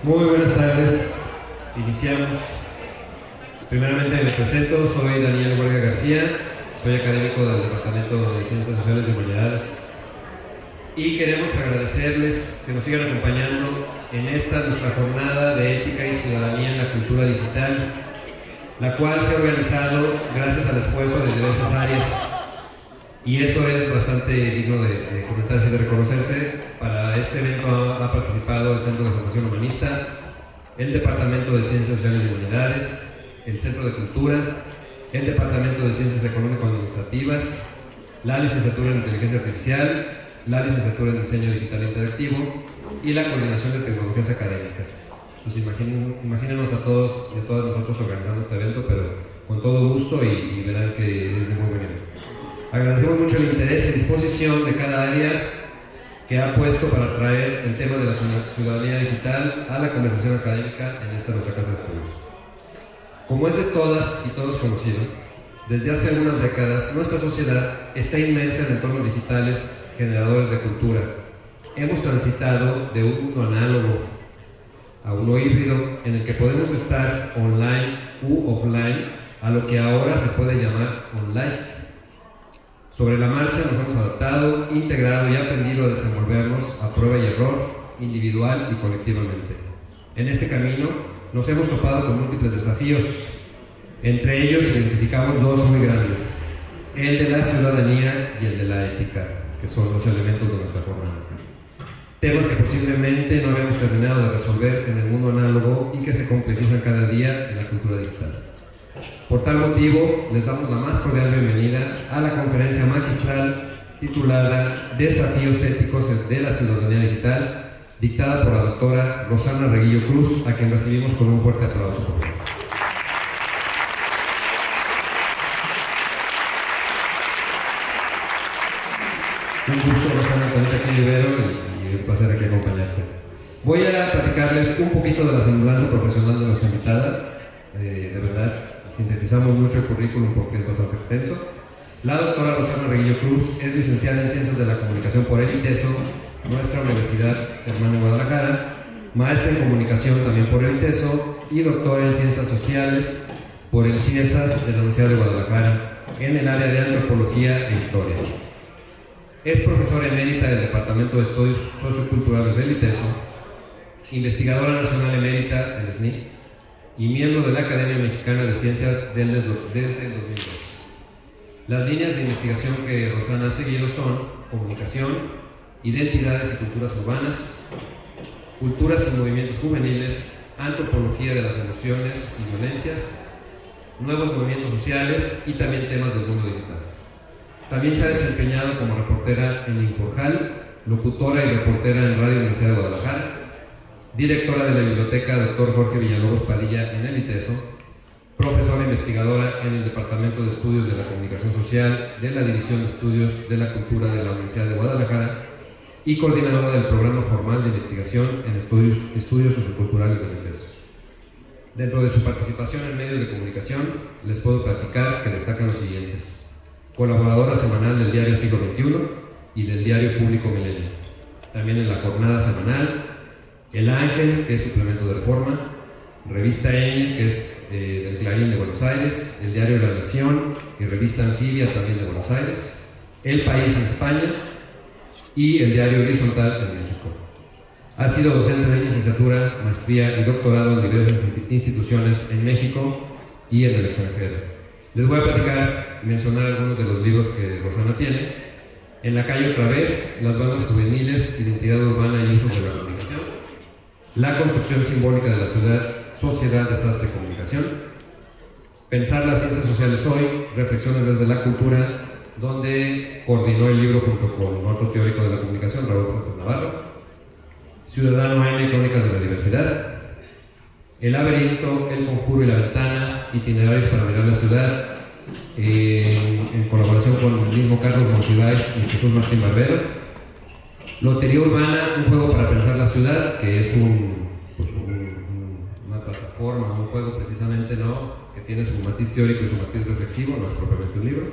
Muy buenas tardes, iniciamos. Primeramente me presento, soy Daniel Huerga García, soy académico del Departamento de Ciencias Sociales y Humanidades y queremos agradecerles que nos sigan acompañando en esta nuestra jornada de ética y ciudadanía en la cultura digital, la cual se ha organizado gracias al esfuerzo de diversas áreas. Y eso es bastante digno de comentarse y de reconocerse. Para este evento ha participado el Centro de Formación Humanista, el Departamento de Ciencias Sociales y Humanidades, el Centro de Cultura, el Departamento de Ciencias Económico-Administrativas, la Licenciatura en Inteligencia Artificial, la Licenciatura en Diseño Digital Interactivo y la Coordinación de Tecnologías Académicas. Pues imagínenos a todos y a todas nosotros organizando este evento, pero con todo gusto y verán que es de muy buen nivel. Agradecemos mucho el interés y disposición de cada área que ha puesto para traer el tema de la ciudadanía digital a la conversación académica en esta nuestra casa de estudios. Como es de todas y todos conocido, desde hace algunas décadas nuestra sociedad está inmersa en entornos digitales generadores de cultura. Hemos transitado de un mundo análogo a uno híbrido en el que podemos estar online u offline a lo que ahora se puede llamar online. Sobre la marcha nos hemos adaptado, integrado y aprendido a desenvolvernos a prueba y error, individual y colectivamente. En este camino nos hemos topado con múltiples desafíos. Entre ellos identificamos dos muy grandes: el de la ciudadanía y el de la ética, que son los elementos de nuestra jornada. Temas que posiblemente no habíamos terminado de resolver en el mundo análogo y que se complejizan cada día en la cultura digital. Por tal motivo, les damos la más cordial bienvenida a la conferencia magistral titulada Desafíos éticos de la ciudadanía digital, dictada por la doctora Rosana Reguillo Cruz, a quien recibimos con un fuerte aplauso. Un gusto, Rosana, tenerte aquí en Ibero y un placer aquí acompañarte. Voy a platicarles un poquito de la semblanza profesional de nuestra invitada. De verdad, sintetizamos mucho el currículum porque es bastante extenso. La doctora Rosana Reguillo Cruz es licenciada en Ciencias de la Comunicación por el ITESO, nuestra universidad hermana en Guadalajara, maestra en Comunicación también por el ITESO y doctora en Ciencias Sociales por el CIESAS de la Universidad de Guadalajara en el área de Antropología e Historia. Es profesora emérita del Departamento de Estudios Socioculturales del ITESO, investigadora nacional emérita del SNI y miembro de la Academia Mexicana de Ciencias desde el 2002. Las líneas de investigación que Rosana ha seguido son comunicación, identidades y culturas urbanas, culturas y movimientos juveniles, antropología de las emociones y violencias, nuevos movimientos sociales y también temas del mundo digital. También se ha desempeñado como reportera en Inforjal, locutora y reportera en Radio Universidad de Guadalajara, directora de la Biblioteca Dr. Jorge Villalobos Padilla en el ITESO, profesora investigadora en el Departamento de Estudios de la Comunicación Social de la División de Estudios de la Cultura de la Universidad de Guadalajara y coordinadora del Programa Formal de Investigación en Estudios Socioculturales del ITESO. Dentro de su participación en medios de comunicación, les puedo platicar que destacan los siguientes: colaboradora semanal del diario Siglo XXI y del diario Público Milenio, también en la jornada semanal El Ángel, que es suplemento de Reforma, Revista Eni, que es del Clarín de Buenos Aires, el diario La Nación y Revista Anfibia, también de Buenos Aires, El País en España y el diario Horizontal en México. Ha sido docente de licenciatura, maestría y doctorado en diversas instituciones en México y en el extranjero. Les voy a platicar y mencionar algunos de los libros que Rosana tiene: En la calle otra vez, Las bandas juveniles, Identidad urbana y usos de la comunicación; La construcción simbólica de la ciudad, Sociedad, Desastre y Comunicación; Pensar las ciencias sociales hoy, Reflexiones desde la cultura, donde coordinó el libro junto con otro teórico de la comunicación, Raúl Fuentes Navarro; Ciudadano N, Crónicas de la Diversidad; El laberinto, El conjuro y la ventana, Itinerarios para mirar la ciudad, en colaboración con el mismo Carlos Monsiváis y Jesús Martín Barbero; Lotería Urbana, un juego para pensar la ciudad, que es una plataforma, un juego precisamente, ¿no?, que tiene su matiz teórico y su matiz reflexivo, no es propiamente un libro.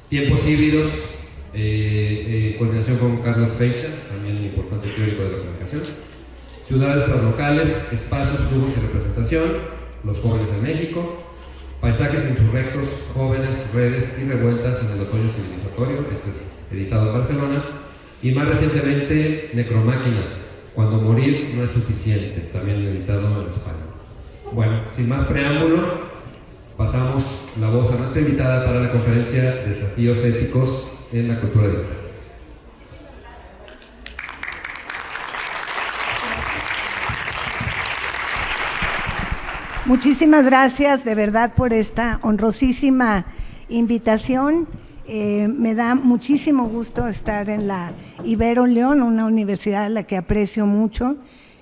Tiempos híbridos, coordinación con Carlos Feixa, también un importante teórico de la comunicación. Ciudades translocales, espacios, flujos y representación, los jóvenes en México. Paisajes insurrectos, jóvenes, redes y revueltas en el otoño civilizatorio, este es editado en Barcelona. Y más recientemente, Necromáquina, cuando morir no es suficiente, también editado en España. Bueno, sin más preámbulo, pasamos la voz a nuestra invitada para la conferencia Desafíos éticos en la cultura digital. Muchísimas gracias de verdad por esta honrosísima invitación. Me da muchísimo gusto estar en la Ibero León, una universidad a la que aprecio mucho.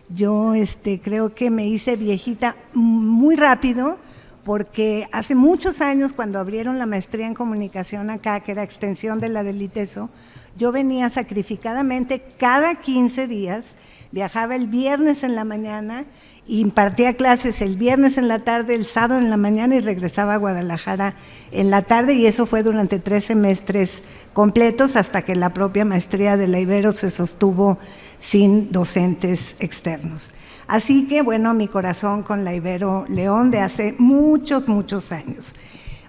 Yo creo que me hice viejita muy rápido, porque hace muchos años, cuando abrieron la maestría en comunicación acá, que era extensión de la del ITESO, yo venía sacrificadamente cada 15 días, viajaba el viernes en la mañana, impartía clases el viernes en la tarde, el sábado en la mañana y regresaba a Guadalajara en la tarde, y eso fue durante 3 semestres completos hasta que la propia maestría de la Ibero se sostuvo sin docentes externos. Así que, bueno, mi corazón con la Ibero León de hace muchos, muchos años.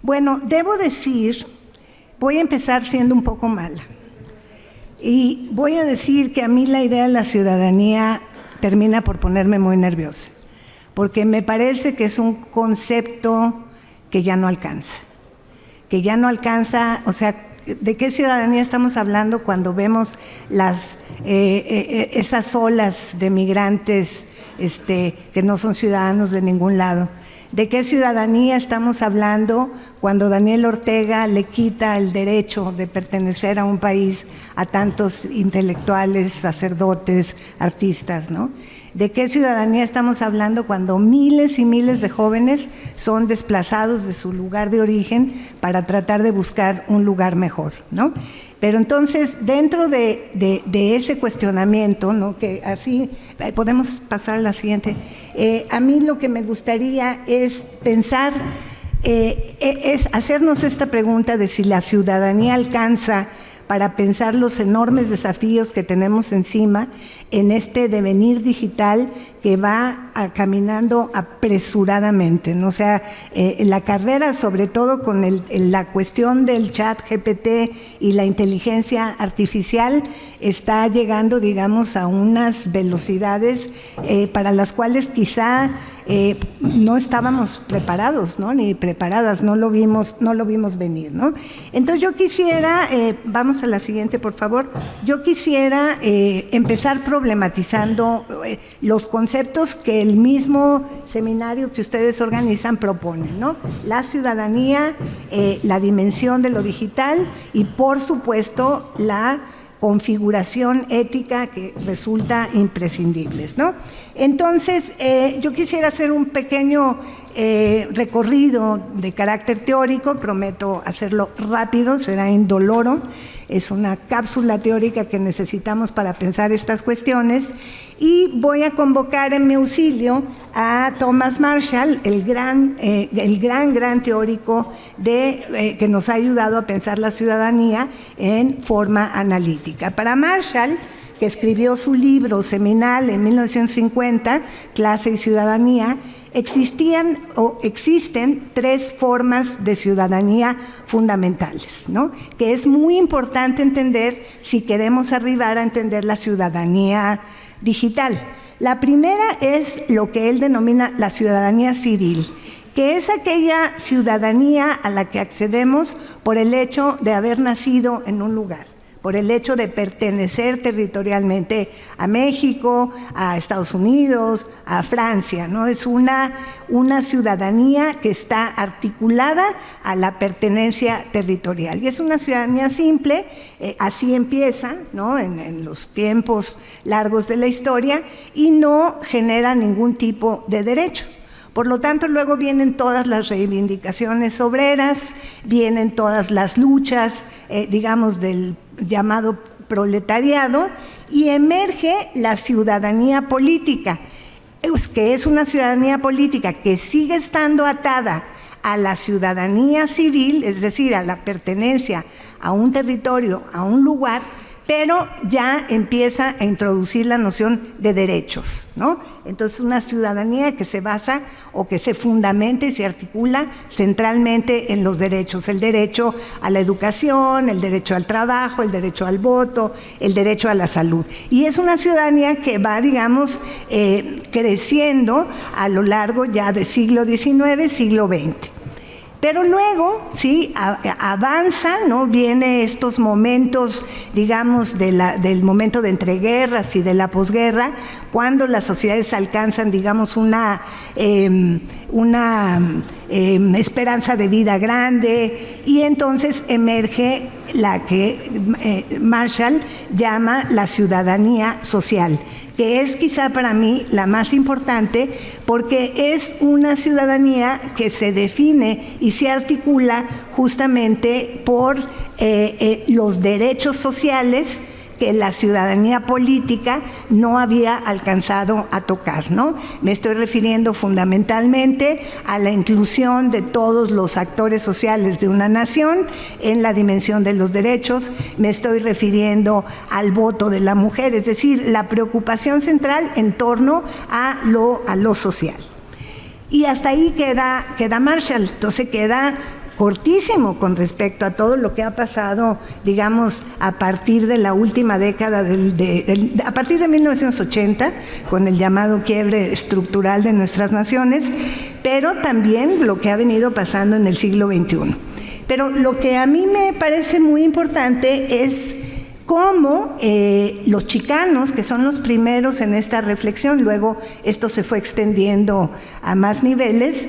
Bueno, debo decir, voy a empezar siendo un poco mala, y voy a decir que a mí la idea de la ciudadanía termina por ponerme muy nerviosa, porque me parece que es un concepto que ya no alcanza, o sea, ¿de qué ciudadanía estamos hablando cuando vemos esas olas de migrantes que no son ciudadanos de ningún lado? ¿De qué ciudadanía estamos hablando cuando Daniel Ortega le quita el derecho de pertenecer a un país a tantos intelectuales, sacerdotes, artistas, ¿no? ¿De qué ciudadanía estamos hablando cuando miles y miles de jóvenes son desplazados de su lugar de origen para tratar de buscar un lugar mejor, ¿no? Pero entonces, dentro de ese cuestionamiento, ¿no?, que así, podemos pasar a la siguiente, a mí lo que me gustaría es pensar, es hacernos esta pregunta de si la ciudadanía alcanza para pensar los enormes desafíos que tenemos encima en este devenir digital que va caminando apresuradamente, ¿no? O sea, la carrera, sobre todo con la cuestión del chat GPT y la inteligencia artificial, está llegando, digamos, a unas velocidades para las cuales quizá no estábamos preparados, ¿no?, ni preparadas, no lo vimos venir, ¿no? Entonces yo quisiera, vamos a la siguiente, por favor, yo quisiera empezar problematizando los conceptos que el mismo seminario que ustedes organizan propone, ¿no? La ciudadanía, la dimensión de lo digital y, por supuesto, la configuración ética que resulta imprescindibles, ¿no? Entonces, yo quisiera hacer un pequeño recorrido de carácter teórico, prometo hacerlo rápido, será indoloro, es una cápsula teórica que necesitamos para pensar estas cuestiones, y voy a convocar en mi auxilio a Thomas Marshall, el gran teórico que nos ha ayudado a pensar la ciudadanía en forma analítica. Para Marshall, que escribió su libro seminal en 1950, Clase y Ciudadanía, existían o existen 3 formas de ciudadanía fundamentales, ¿no?, que es muy importante entender si queremos arribar a entender la ciudadanía digital. La primera es lo que él denomina la ciudadanía civil, que es aquella ciudadanía a la que accedemos por el hecho de haber nacido en un lugar, por el hecho de pertenecer territorialmente a México, a Estados Unidos, a Francia, ¿no? Es una ciudadanía que está articulada a la pertenencia territorial. Y es una ciudadanía simple, así empieza, ¿no?, en los tiempos largos de la historia, y no genera ningún tipo de derecho. Por lo tanto, luego vienen todas las reivindicaciones obreras, vienen todas las luchas, digamos, del llamado proletariado, y emerge la ciudadanía política, que es una ciudadanía política que sigue estando atada a la ciudadanía civil, es decir, a la pertenencia a un territorio, a un lugar, pero ya empieza a introducir la noción de derechos, ¿no? Entonces, una ciudadanía que se basa o que se fundamenta y se articula centralmente en los derechos: el derecho a la educación, el derecho al trabajo, el derecho al voto, el derecho a la salud. Y es una ciudadanía que va, digamos, creciendo a lo largo ya del siglo XIX, siglo XX. Pero luego, sí, avanza, ¿no? Viene estos momentos, digamos, del momento de entreguerras y de la posguerra, cuando las sociedades alcanzan, digamos, una esperanza de vida grande, y entonces emerge la que Marshall llama la ciudadanía social, que es quizá para mí la más importante, porque es una ciudadanía que se define y se articula justamente por los derechos sociales que la ciudadanía política no había alcanzado a tocar, ¿no? Me estoy refiriendo fundamentalmente a la inclusión de todos los actores sociales de una nación en la dimensión de los derechos, me estoy refiriendo al voto de la mujer, es decir, la preocupación central en torno a lo social. Y hasta ahí queda Marshall. Entonces queda cortísimo con respecto a todo lo que ha pasado, digamos, a partir de la última década, a partir de 1980, con el llamado quiebre estructural de nuestras naciones, pero también lo que ha venido pasando en el siglo XXI. Pero lo que a mí me parece muy importante es cómo los chicanos, que son los primeros en esta reflexión, luego esto se fue extendiendo a más niveles,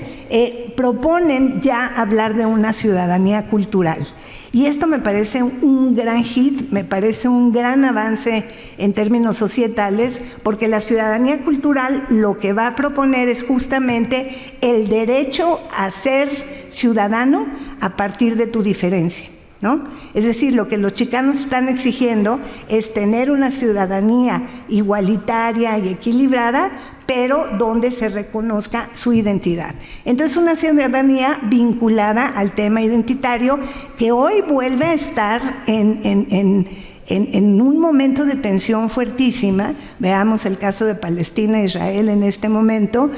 proponen ya hablar de una ciudadanía cultural. Y esto me parece un gran hit, me parece un gran avance en términos societales, porque la ciudadanía cultural lo que va a proponer es justamente el derecho a ser ciudadano a partir de tu diferencia, ¿no? Es decir, lo que los chicanos están exigiendo es tener una ciudadanía igualitaria y equilibrada, pero donde se reconozca su identidad. Entonces, una ciudadanía vinculada al tema identitario, que hoy vuelve a estar en un momento de tensión fuertísima. Veamos el caso de Palestina e Israel en este momento,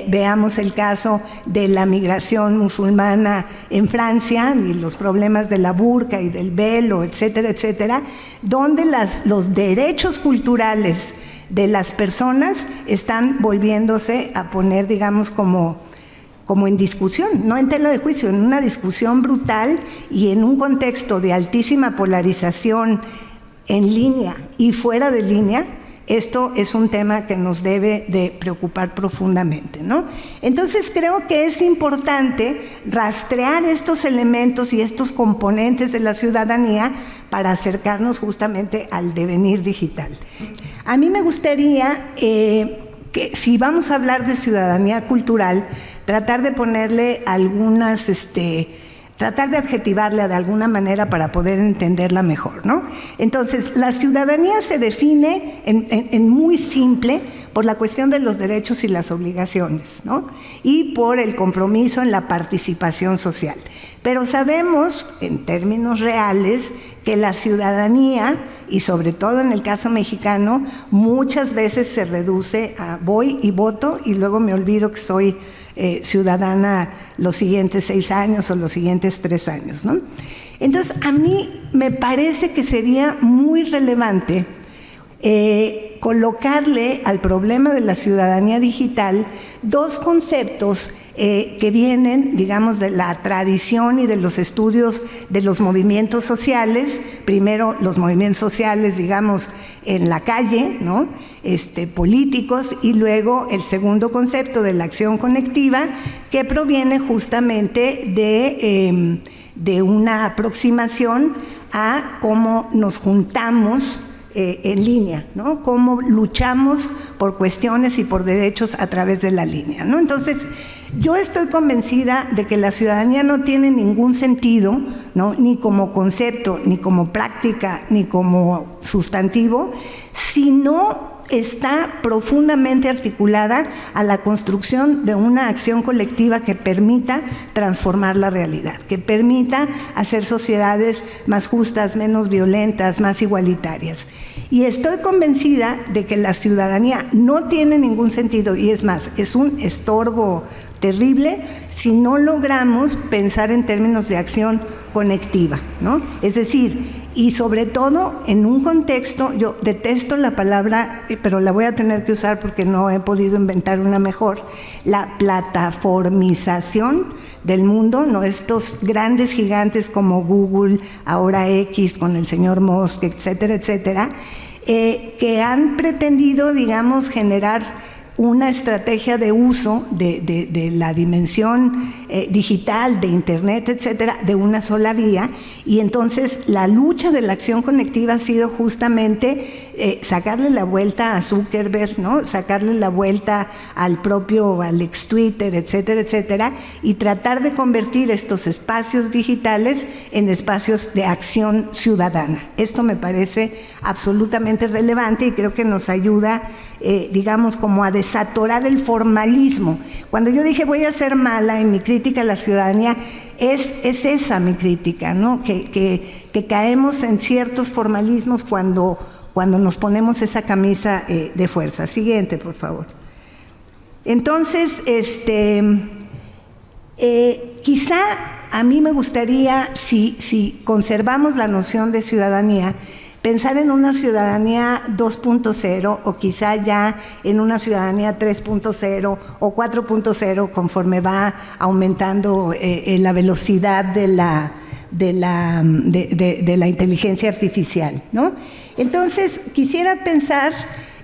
veamos el caso de la migración musulmana en Francia y los problemas de la burka y del velo, etcétera, etcétera, donde los derechos culturales de las personas están volviéndose a poner, digamos, como en discusión, no en tela de juicio, en una discusión brutal y en un contexto de altísima polarización en línea y fuera de línea. Esto es un tema que nos debe de preocupar profundamente, ¿no? Entonces creo que es importante rastrear estos elementos y estos componentes de la ciudadanía para acercarnos justamente al devenir digital. A mí me gustaría que, si vamos a hablar de ciudadanía cultural, tratar de ponerle algunas, tratar de adjetivarla de alguna manera para poder entenderla mejor, ¿no? Entonces, la ciudadanía se define en muy simple por la cuestión de los derechos y las obligaciones, ¿no? Y por el compromiso en la participación social. Pero sabemos, en términos reales, que la ciudadanía, y sobre todo en el caso mexicano, muchas veces se reduce a voy y voto y luego me olvido que soy ciudadana los siguientes 6 años o los siguientes 3 años, ¿no? Entonces, a mí me parece que sería muy relevante colocarle al problema de la ciudadanía digital 2 conceptos que vienen, digamos, de la tradición y de los estudios de los movimientos sociales. Primero, los movimientos sociales, digamos, en la calle, ¿no? Políticos, y luego el segundo concepto de la acción conectiva, que proviene justamente de una aproximación a cómo nos juntamos en línea, ¿no? Cómo luchamos por cuestiones y por derechos a través de la línea, ¿no? Entonces, Yo estoy convencida de que la ciudadanía no tiene ningún sentido, ¿no?, ni como concepto, ni como práctica, ni como sustantivo, si no está profundamente articulada a la construcción de una acción colectiva que permita transformar la realidad, que permita hacer sociedades más justas, menos violentas, más igualitarias. Y estoy convencida de que la ciudadanía no tiene ningún sentido, y es más, es un estorbo terrible si no logramos pensar en términos de acción conectiva, ¿no? Es decir, y sobre todo en un contexto, yo detesto la palabra, pero la voy a tener que usar porque no he podido inventar una mejor, la plataformización del mundo, ¿no? Estos grandes gigantes como Google, ahora X, con el señor Musk, etcétera, etcétera, que han pretendido, digamos, generar una estrategia de uso de la dimensión digital, de Internet, etcétera, de una sola vía, y entonces la lucha de la acción conectiva ha sido justamente sacarle la vuelta a Zuckerberg, ¿no?, sacarle la vuelta al propio, al ex Twitter, etcétera, etcétera, y tratar de convertir estos espacios digitales en espacios de acción ciudadana. Esto me parece absolutamente relevante y creo que nos ayuda, digamos, como a desatorar el formalismo. Cuando yo dije voy a ser mala en mi crítica a la ciudadanía, es esa mi crítica, ¿no? Que caemos en ciertos formalismos cuando nos ponemos esa camisa de fuerza. Siguiente, por favor. Entonces, quizá a mí me gustaría, si conservamos la noción de ciudadanía, pensar en una ciudadanía 2.0 o quizá ya en una ciudadanía 3.0 o 4.0 conforme va aumentando la velocidad de la inteligencia artificial, ¿no? Entonces, quisiera pensar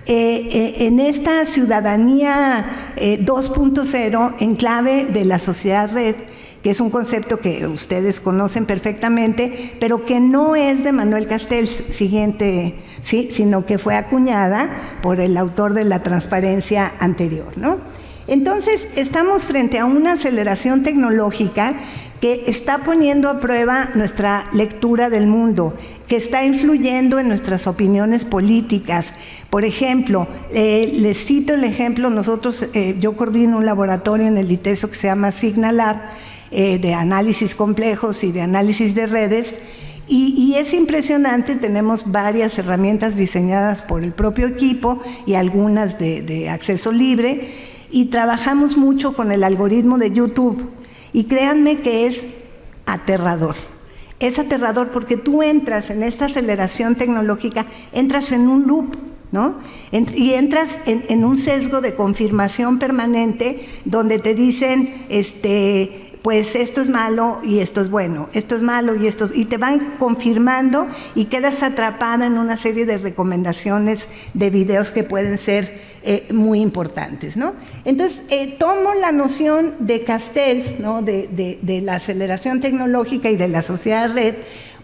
en esta ciudadanía 2.0 en clave de la sociedad red, que es un concepto que ustedes conocen perfectamente, pero que no es de Manuel Castells, siguiente, ¿sí?, sino que fue acuñada por el autor de La transparencia anterior, ¿no? Entonces, estamos frente a una aceleración tecnológica que está poniendo a prueba nuestra lectura del mundo, que está influyendo en nuestras opiniones políticas. Por ejemplo, les cito el ejemplo, yo coordino un laboratorio en el ITESO que se llama Signalab, de análisis complejos y de análisis de redes, y es impresionante, tenemos varias herramientas diseñadas por el propio equipo y algunas de acceso libre, y trabajamos mucho con el algoritmo de YouTube, y créanme que es aterrador. Es aterrador porque tú entras en esta aceleración tecnológica, entras en un loop, ¿no? Y entras en un sesgo de confirmación permanente donde te dicen, pues esto es malo y esto es bueno, esto es malo y esto, y te van confirmando y quedas atrapada en una serie de recomendaciones de videos que pueden ser muy importantes, ¿no? Entonces, tomo la noción de Castells, ¿no?, de la aceleración tecnológica y de la sociedad red,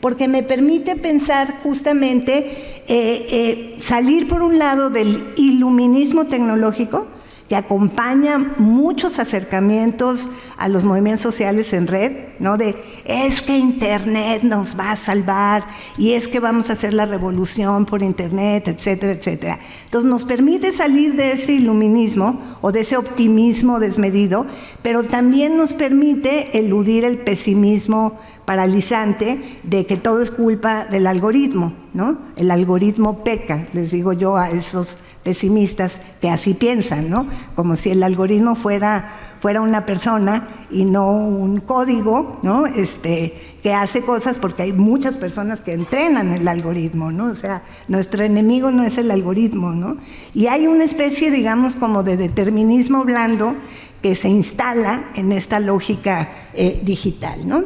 porque me permite pensar justamente salir por un lado del iluminismo tecnológico, que acompaña muchos acercamientos a los movimientos sociales en red, ¿no? De es que Internet nos va a salvar y es que vamos a hacer la revolución por Internet, etcétera, etcétera. Entonces nos permite salir de ese iluminismo o de ese optimismo desmedido, pero también nos permite eludir el pesimismo paralizante de que todo es culpa del algoritmo, ¿no? El algoritmo peca, les digo yo a esos pesimistas que así piensan, ¿no? Como si el algoritmo fuera una persona y no un código, ¿no? Que hace cosas, porque hay muchas personas que entrenan el algoritmo, ¿no? O sea, nuestro enemigo no es el algoritmo, ¿no? Y hay una especie, digamos, como de determinismo blando que se instala en esta lógica digital, ¿no?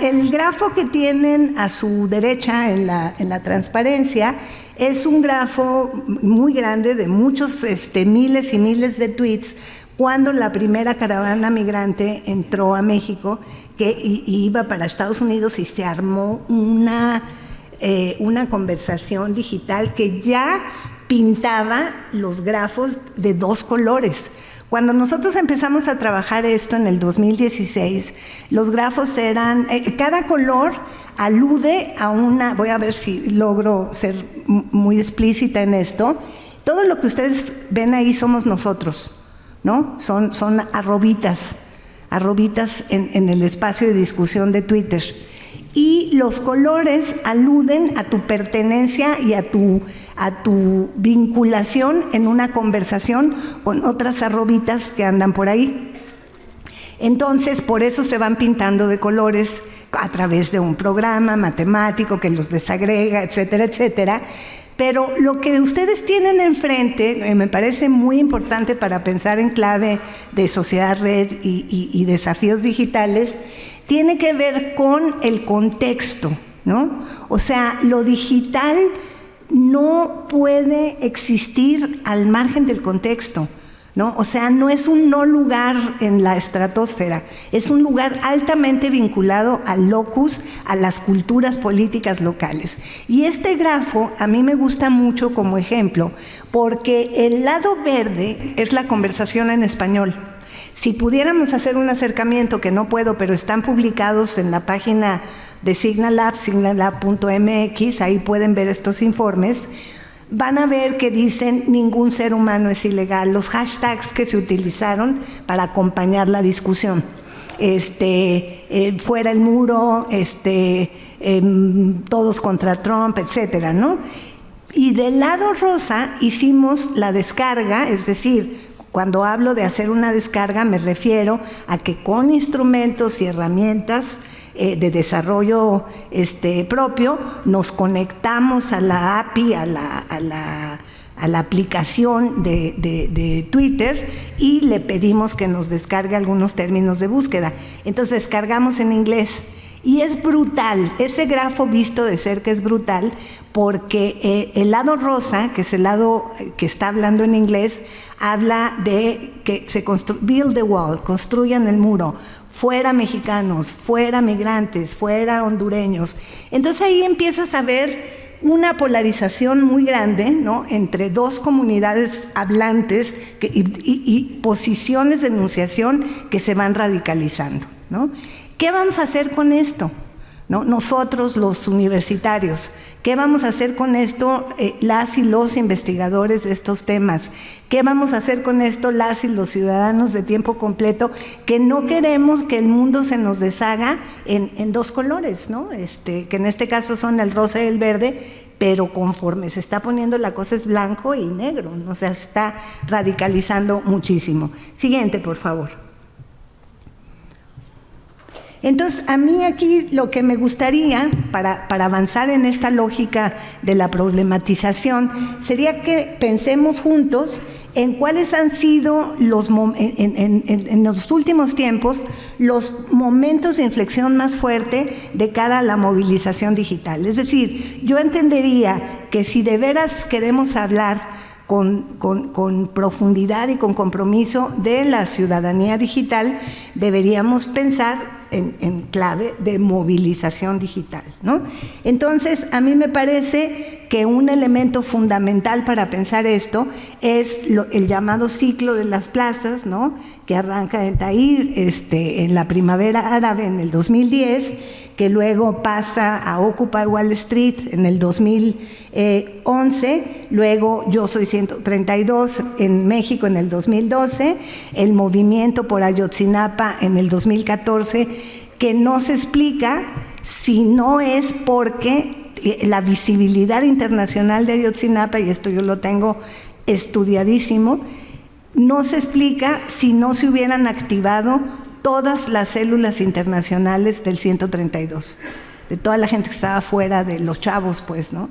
El grafo que tienen a su derecha en la transparencia es un grafo muy grande de muchos miles y miles de tweets cuando la primera caravana migrante entró a México y iba para Estados Unidos, y se armó una conversación digital que ya pintaba los grafos de dos colores. Cuando nosotros empezamos a trabajar esto en el 2016, los grafos eran, cada color alude a una, voy a ver si logro ser muy explícita en esto, todo lo que ustedes ven ahí somos nosotros, ¿no? Son arrobitas en el espacio de discusión de Twitter. Y los colores aluden a tu pertenencia y a tu vinculación en una conversación con otras arrobitas que andan por ahí. Entonces, por eso se van pintando de colores a través de un programa matemático que los desagrega, etcétera, etcétera. Pero lo que ustedes tienen enfrente me parece muy importante para pensar en clave de sociedad red y desafíos digitales, tiene que ver con el contexto, ¿no? O sea, lo digital no puede existir al margen del contexto, ¿no? O sea, no es un no lugar en la estratosfera, es un lugar altamente vinculado al locus, a las culturas políticas locales. Y este grafo a mí me gusta mucho como ejemplo, porque el lado verde es la conversación en español. Si pudiéramos hacer un acercamiento, que no puedo, pero están publicados en la página de Signalab, signalab.mx, ahí pueden ver estos informes, van a ver que dicen ningún ser humano es ilegal, los hashtags que se utilizaron para acompañar la discusión. Fuera el muro, todos contra Trump, etcétera, ¿no? Y del lado rosa hicimos la descarga, es decir, cuando hablo de hacer una descarga me refiero a que con instrumentos y herramientas de desarrollo propio nos conectamos a la API, a la aplicación de Twitter y le pedimos que nos descargue algunos términos de búsqueda. Entonces descargamos en inglés. Y es brutal, ese grafo visto de cerca es brutal porque el lado rosa, que es el lado que está hablando en inglés, habla de que se build the wall, construyan el muro, fuera mexicanos, fuera migrantes, fuera hondureños. Entonces ahí empiezas a ver una polarización muy grande, ¿no?, entre dos comunidades hablantes y posiciones de enunciación que se van radicalizando, ¿no? ¿Qué vamos a hacer con esto? ¿No? Nosotros, los universitarios, ¿qué vamos a hacer con esto las y los investigadores de estos temas? ¿Qué vamos a hacer con esto las y los ciudadanos de tiempo completo que no queremos que el mundo se nos deshaga en dos colores, ¿no? Que en este caso son el rosa y el verde, pero conforme se está poniendo la cosa es blanco y negro, ¿no? O sea, se está radicalizando muchísimo. Siguiente, por favor. Entonces, a mí aquí lo que me gustaría, para avanzar en esta lógica de la problematización, sería que pensemos juntos en cuáles han sido en los últimos tiempos los momentos de inflexión más fuerte de cara a la movilización digital. Es decir, yo entendería que si de veras queremos hablar con profundidad y con compromiso de la ciudadanía digital, deberíamos pensar en clave de movilización digital, ¿no? Entonces, a mí me parece que un elemento fundamental para pensar esto es el llamado ciclo de las plazas, ¿no?, que arranca en Tahrir en la primavera árabe en el 2010, que luego pasa a Occupy Wall Street en el 2011, luego Yo Soy 132 en México en el 2012, el movimiento por Ayotzinapa en el 2014, que no se explica si no es porque la visibilidad internacional de Ayotzinapa, y esto yo lo tengo estudiadísimo, no se explica si no se hubieran activado todas las células internacionales del 132, de toda la gente que estaba fuera, de los chavos, pues, ¿no?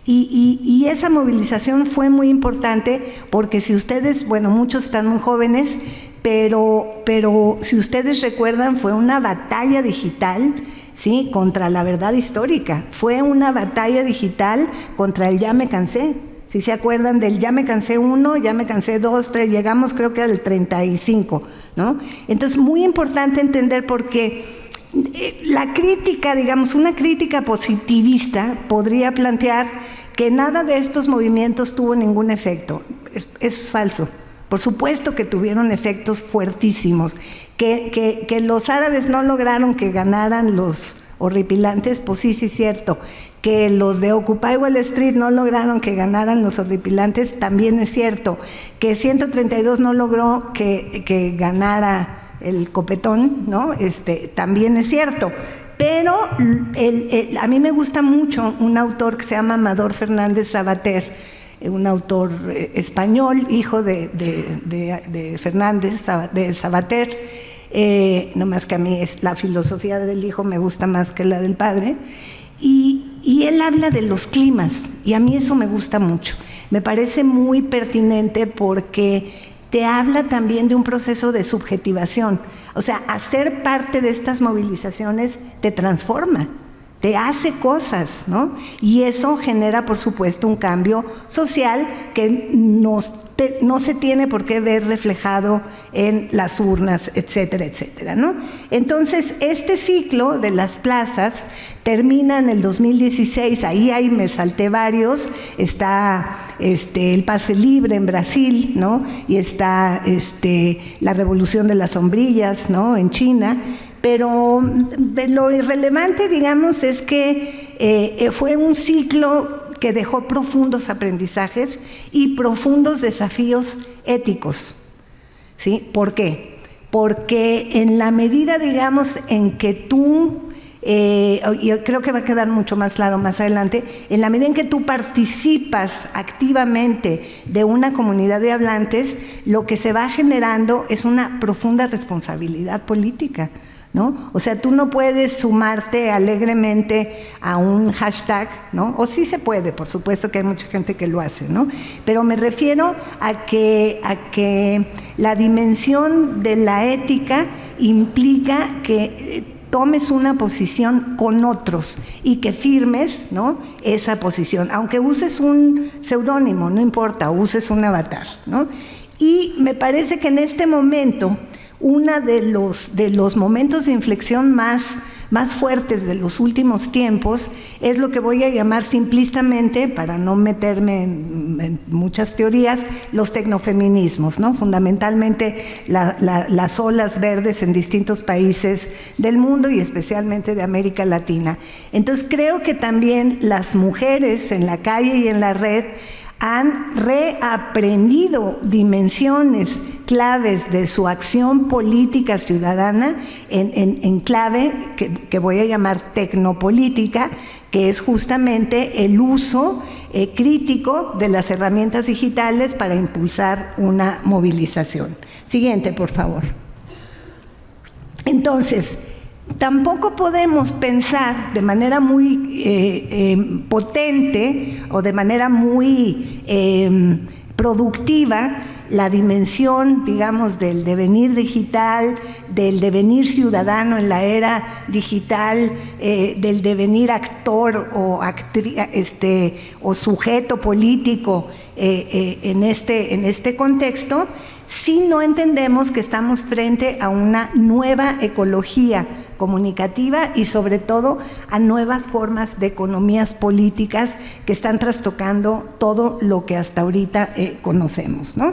Y esa movilización fue muy importante porque si ustedes, bueno, muchos están muy jóvenes, pero si ustedes recuerdan, fue una batalla digital, ¿sí?, contra la verdad histórica. Fue una batalla digital contra el ya me cansé. Si se acuerdan del ya me cansé 1, ya me cansé 2, 3, llegamos creo que al 35, ¿no? Entonces, muy importante entender por qué la crítica, digamos, una crítica positivista podría plantear que nada de estos movimientos tuvo ningún efecto. Eso es falso. Por supuesto que tuvieron efectos fuertísimos. Que los árabes no lograron que ganaran los horripilantes, pues sí, sí es cierto. Que los de Occupy Wall Street no lograron que ganaran los horripilantes, también es cierto. Que 132 no logró que ganara el copetón, ¿no? También es cierto. Pero a mí me gusta mucho un autor que se llama Amador Fernández Sabater, un autor español, hijo de Fernández, de Sabater, no más que a mí la filosofía del hijo me gusta más que la del padre, y él habla de los climas, y a mí eso me gusta mucho, me parece muy pertinente porque te habla también de un proceso de subjetivación, o sea, hacer parte de estas movilizaciones te transforma, te hace cosas, ¿no? Y eso genera, por supuesto, un cambio social que no se tiene por qué ver reflejado en las urnas, etcétera, etcétera, ¿no? Entonces, este ciclo de las plazas termina en el 2016, ahí me salté varios, está el pase libre en Brasil, ¿no? Y está la revolución de las sombrillas, ¿no? En China. Pero lo irrelevante, digamos, es que fue un ciclo que dejó profundos aprendizajes y profundos desafíos éticos, ¿sí? ¿Por qué? Porque en la medida, digamos, en que tú, y creo que va a quedar mucho más claro más adelante, en la medida en que tú participas activamente de una comunidad de hablantes, lo que se va generando es una profunda responsabilidad política, ¿no? O sea, tú no puedes sumarte alegremente a un hashtag, ¿no? O sí se puede, por supuesto que hay mucha gente que lo hace, ¿no? Pero me refiero a que la dimensión de la ética implica que tomes una posición con otros y que firmes, ¿no? Esa posición, aunque uses un seudónimo, no importa, uses un avatar, ¿no? Y me parece que en este momento uno de los momentos de inflexión más fuertes de los últimos tiempos es lo que voy a llamar simplistamente, para no meterme en muchas teorías, los tecnofeminismos, ¿no? Fundamentalmente las olas verdes en distintos países del mundo y especialmente de América Latina. Entonces creo que también las mujeres en la calle y en la red han reaprendido dimensiones claves de su acción política ciudadana en clave que voy a llamar tecnopolítica, que es justamente el uso crítico de las herramientas digitales para impulsar una movilización. Siguiente, por favor. Entonces, tampoco podemos pensar de manera muy potente o de manera muy productiva la dimensión, digamos, del devenir digital, del devenir ciudadano en la era digital, del devenir actor o actriz, o sujeto político en este contexto, si no entendemos que estamos frente a una nueva ecología comunicativa y sobre todo a nuevas formas de economías políticas que están trastocando todo lo que hasta ahorita conocemos, ¿no?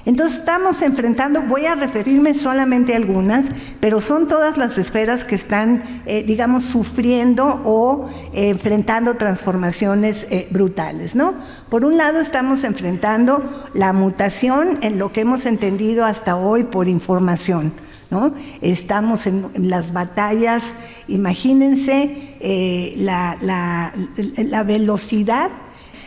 Entonces estamos enfrentando, voy a referirme solamente a algunas, pero son todas las esferas que están, digamos, sufriendo o enfrentando transformaciones brutales, ¿no? Por un lado estamos enfrentando la mutación en lo que hemos entendido hasta hoy por información, ¿no? Estamos en las batallas, imagínense la velocidad,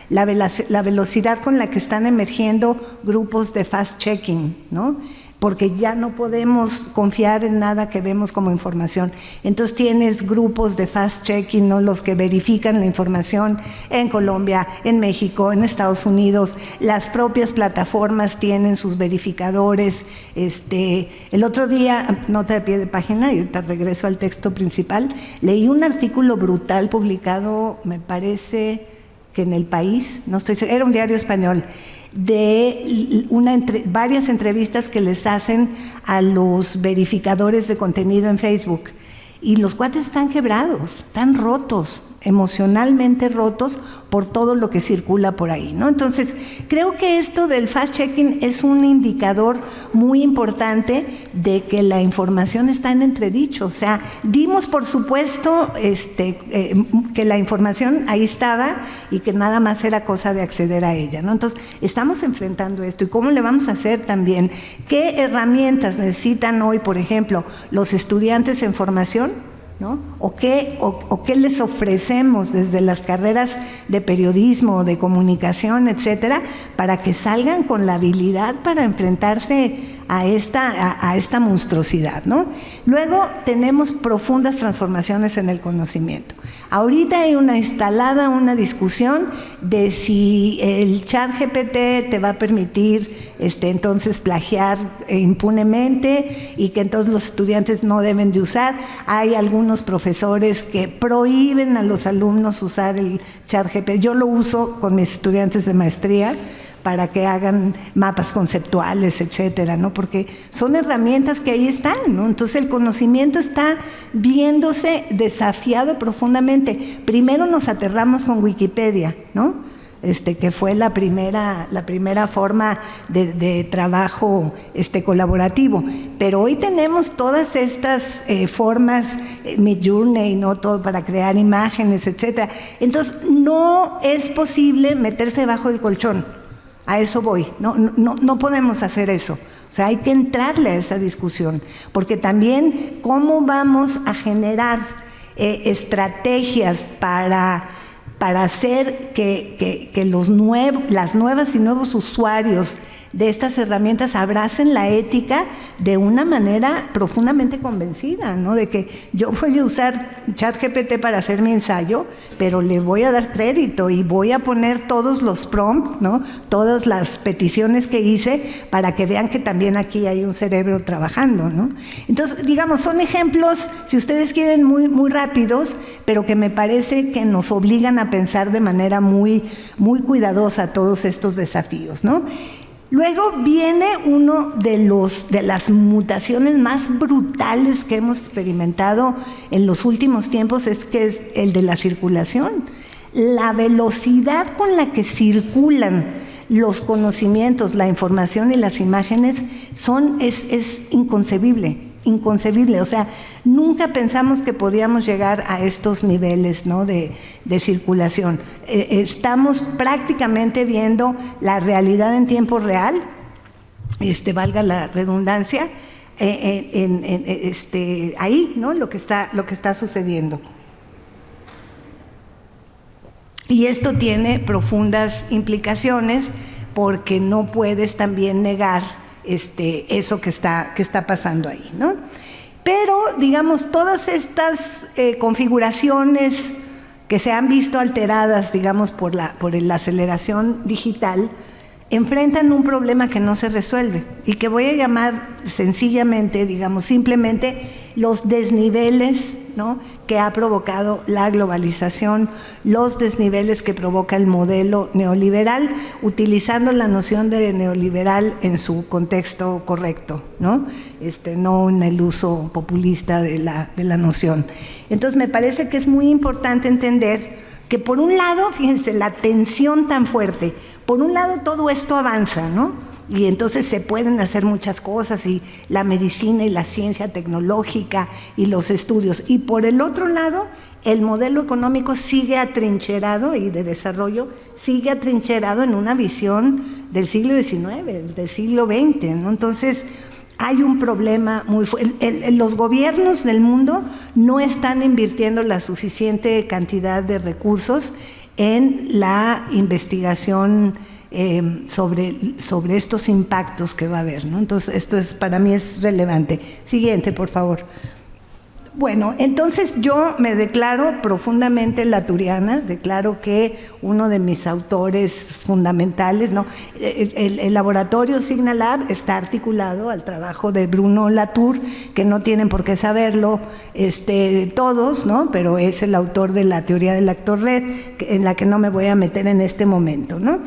la velocidad con la que están emergiendo grupos de fast-checking, ¿no? Porque ya no podemos confiar en nada que vemos como información. Entonces tienes grupos de fast-checking, ¿no? Los que verifican la información en Colombia, en México, en Estados Unidos. Las propias plataformas tienen sus verificadores. El otro día, nota de pie de página, y ahorita regreso al texto principal, leí un artículo brutal publicado, me parece que en El País, no estoy segura, era un diario español, de varias entrevistas que les hacen a los verificadores de contenido en Facebook. Y los cuates están quebrados, están rotos. emocionalmente rotos por todo lo que circula por ahí, ¿no? Entonces, creo que esto del fact-checking es un indicador muy importante de que la información está en entredicho. O sea, dimos por supuesto que la información ahí estaba y que nada más era cosa de acceder a ella, ¿no? Entonces, estamos enfrentando esto. ¿Y cómo le vamos a hacer también? ¿Qué herramientas necesitan hoy, por ejemplo, los estudiantes en formación? ¿No? ¿O qué les ofrecemos desde las carreras de periodismo, de comunicación, etcétera, para que salgan con la habilidad para enfrentarse a esta monstruosidad, ¿no? Luego tenemos profundas transformaciones en el conocimiento. Ahorita hay una discusión de si el ChatGPT te va a permitir entonces plagiar impunemente y que entonces los estudiantes no deben de usar. Hay algunos profesores que prohíben a los alumnos usar el ChatGPT. Yo lo uso con mis estudiantes de maestría para que hagan mapas conceptuales, etcétera, ¿no? Porque son herramientas que ahí están, ¿no? Entonces el conocimiento está viéndose desafiado profundamente. Primero nos aterramos con Wikipedia, ¿no? Que fue la primera forma de trabajo colaborativo. Pero hoy tenemos todas estas formas, Midjourney, ¿no? Todo para crear imágenes, etcétera. Entonces no es posible meterse bajo el colchón. A eso voy, no podemos hacer eso. O sea, hay que entrarle a esa discusión, porque también cómo vamos a generar estrategias para hacer que las nuevas y nuevos usuarios de estas herramientas abracen la ética de una manera profundamente convencida, ¿no? De que yo voy a usar ChatGPT para hacer mi ensayo, pero le voy a dar crédito y voy a poner todos los prompts, ¿no? Todas las peticiones que hice para que vean que también aquí hay un cerebro trabajando, ¿no? Entonces, digamos, son ejemplos, si ustedes quieren, muy, muy rápidos, pero que me parece que nos obligan a pensar de manera muy, muy cuidadosa todos estos desafíos, ¿no? Luego viene uno de las mutaciones más brutales que hemos experimentado en los últimos tiempos, es el de la circulación. La velocidad con la que circulan los conocimientos, la información y las imágenes es inconcebible. O sea, nunca pensamos que podíamos llegar a estos niveles, ¿no? de circulación. Estamos prácticamente viendo la realidad en tiempo real, valga la redundancia, ahí, ¿no? Lo que está sucediendo. Y esto tiene profundas implicaciones porque no puedes también negar eso que está pasando ahí, ¿no? Pero, digamos, todas estas configuraciones que se han visto alteradas, digamos, por la aceleración digital, enfrentan un problema que no se resuelve y que voy a llamar sencillamente, digamos, simplemente los desniveles, ¿no? Que ha provocado la globalización, los desniveles que provoca el modelo neoliberal, utilizando la noción de neoliberal en su contexto correcto, ¿no? No en el uso populista de la noción. Entonces me parece que es muy importante entender que por un lado, fíjense, la tensión tan fuerte, por un lado todo esto avanza, ¿no? Y entonces se pueden hacer muchas cosas, y la medicina y la ciencia tecnológica y los estudios. Y por el otro lado, el modelo económico sigue atrincherado, y de desarrollo sigue atrincherado en una visión del siglo XIX, del siglo XX, ¿no? Entonces, hay un problema muy fuerte. Los gobiernos del mundo no están invirtiendo la suficiente cantidad de recursos en la investigación sobre estos impactos que va a haber, ¿no? Entonces, esto para mí es relevante. Siguiente, por favor. Bueno, entonces yo me declaro profundamente laturiana, declaro que uno de mis autores fundamentales, ¿no? El laboratorio Signalab está articulado al trabajo de Bruno Latour, que no tienen por qué saberlo todos, ¿no? Pero es el autor de la teoría del actor red, en la que no me voy a meter en este momento, ¿no?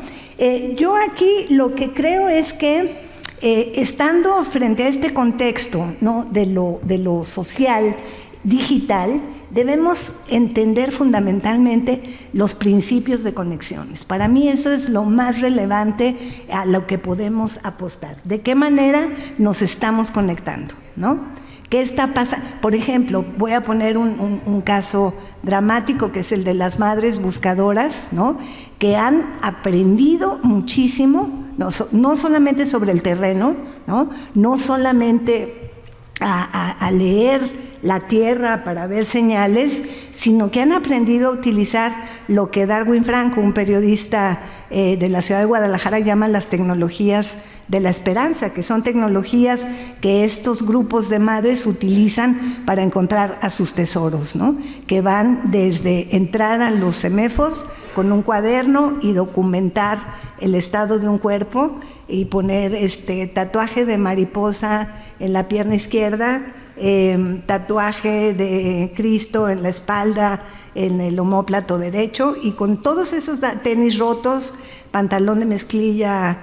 Yo aquí lo que creo es que estando frente a este contexto, ¿no? de lo social, digital, debemos entender fundamentalmente los principios de conexiones. Para mí eso es lo más relevante a lo que podemos apostar. ¿De qué manera nos estamos conectando, ¿no? ¿Qué está pasando? Por ejemplo, voy a poner un caso dramático que es el de las madres buscadoras, ¿no? Que han aprendido muchísimo, no solamente sobre el terreno, no solamente a leer la tierra para ver señales, sino que han aprendido a utilizar lo que Darwin Franco, un periodista de la ciudad de Guadalajara, llama las tecnologías de la esperanza, que son tecnologías que estos grupos de madres utilizan para encontrar a sus tesoros, ¿no? Que van desde entrar a los CEMEFOS con un cuaderno y documentar el estado de un cuerpo y poner tatuaje de mariposa en la pierna izquierda, tatuaje de Cristo en la espalda, en el omóplato derecho, y con todos esos tenis rotos, pantalón de mezclilla,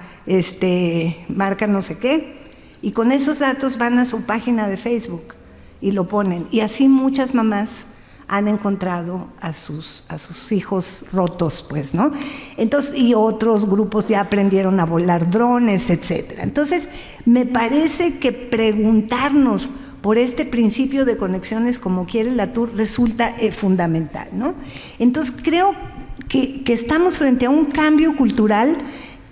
marca no sé qué, y con esos datos van a su página de Facebook y lo ponen. Y así muchas mamás han encontrado a sus hijos rotos, pues, ¿no? Entonces, y otros grupos ya aprendieron a volar drones, etcétera. Entonces, me parece que preguntarnos por este principio de conexiones, como quiere Latour, resulta fundamental, ¿no? Entonces, creo que estamos frente a un cambio cultural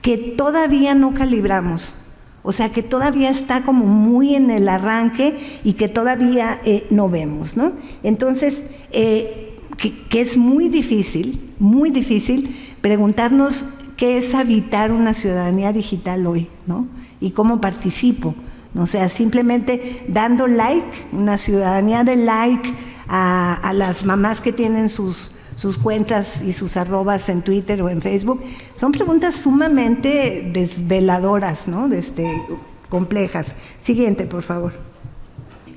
que todavía no calibramos, o sea, que todavía está como muy en el arranque y que todavía no vemos, ¿no? Entonces, que es muy difícil preguntarnos qué es habitar una ciudadanía digital hoy, ¿no? Y cómo participo. O sea, simplemente dando like, una ciudadanía de like a las mamás que tienen sus cuentas y sus arrobas en Twitter o en Facebook, son preguntas sumamente desveladoras, ¿no? Complejas. Siguiente, por favor.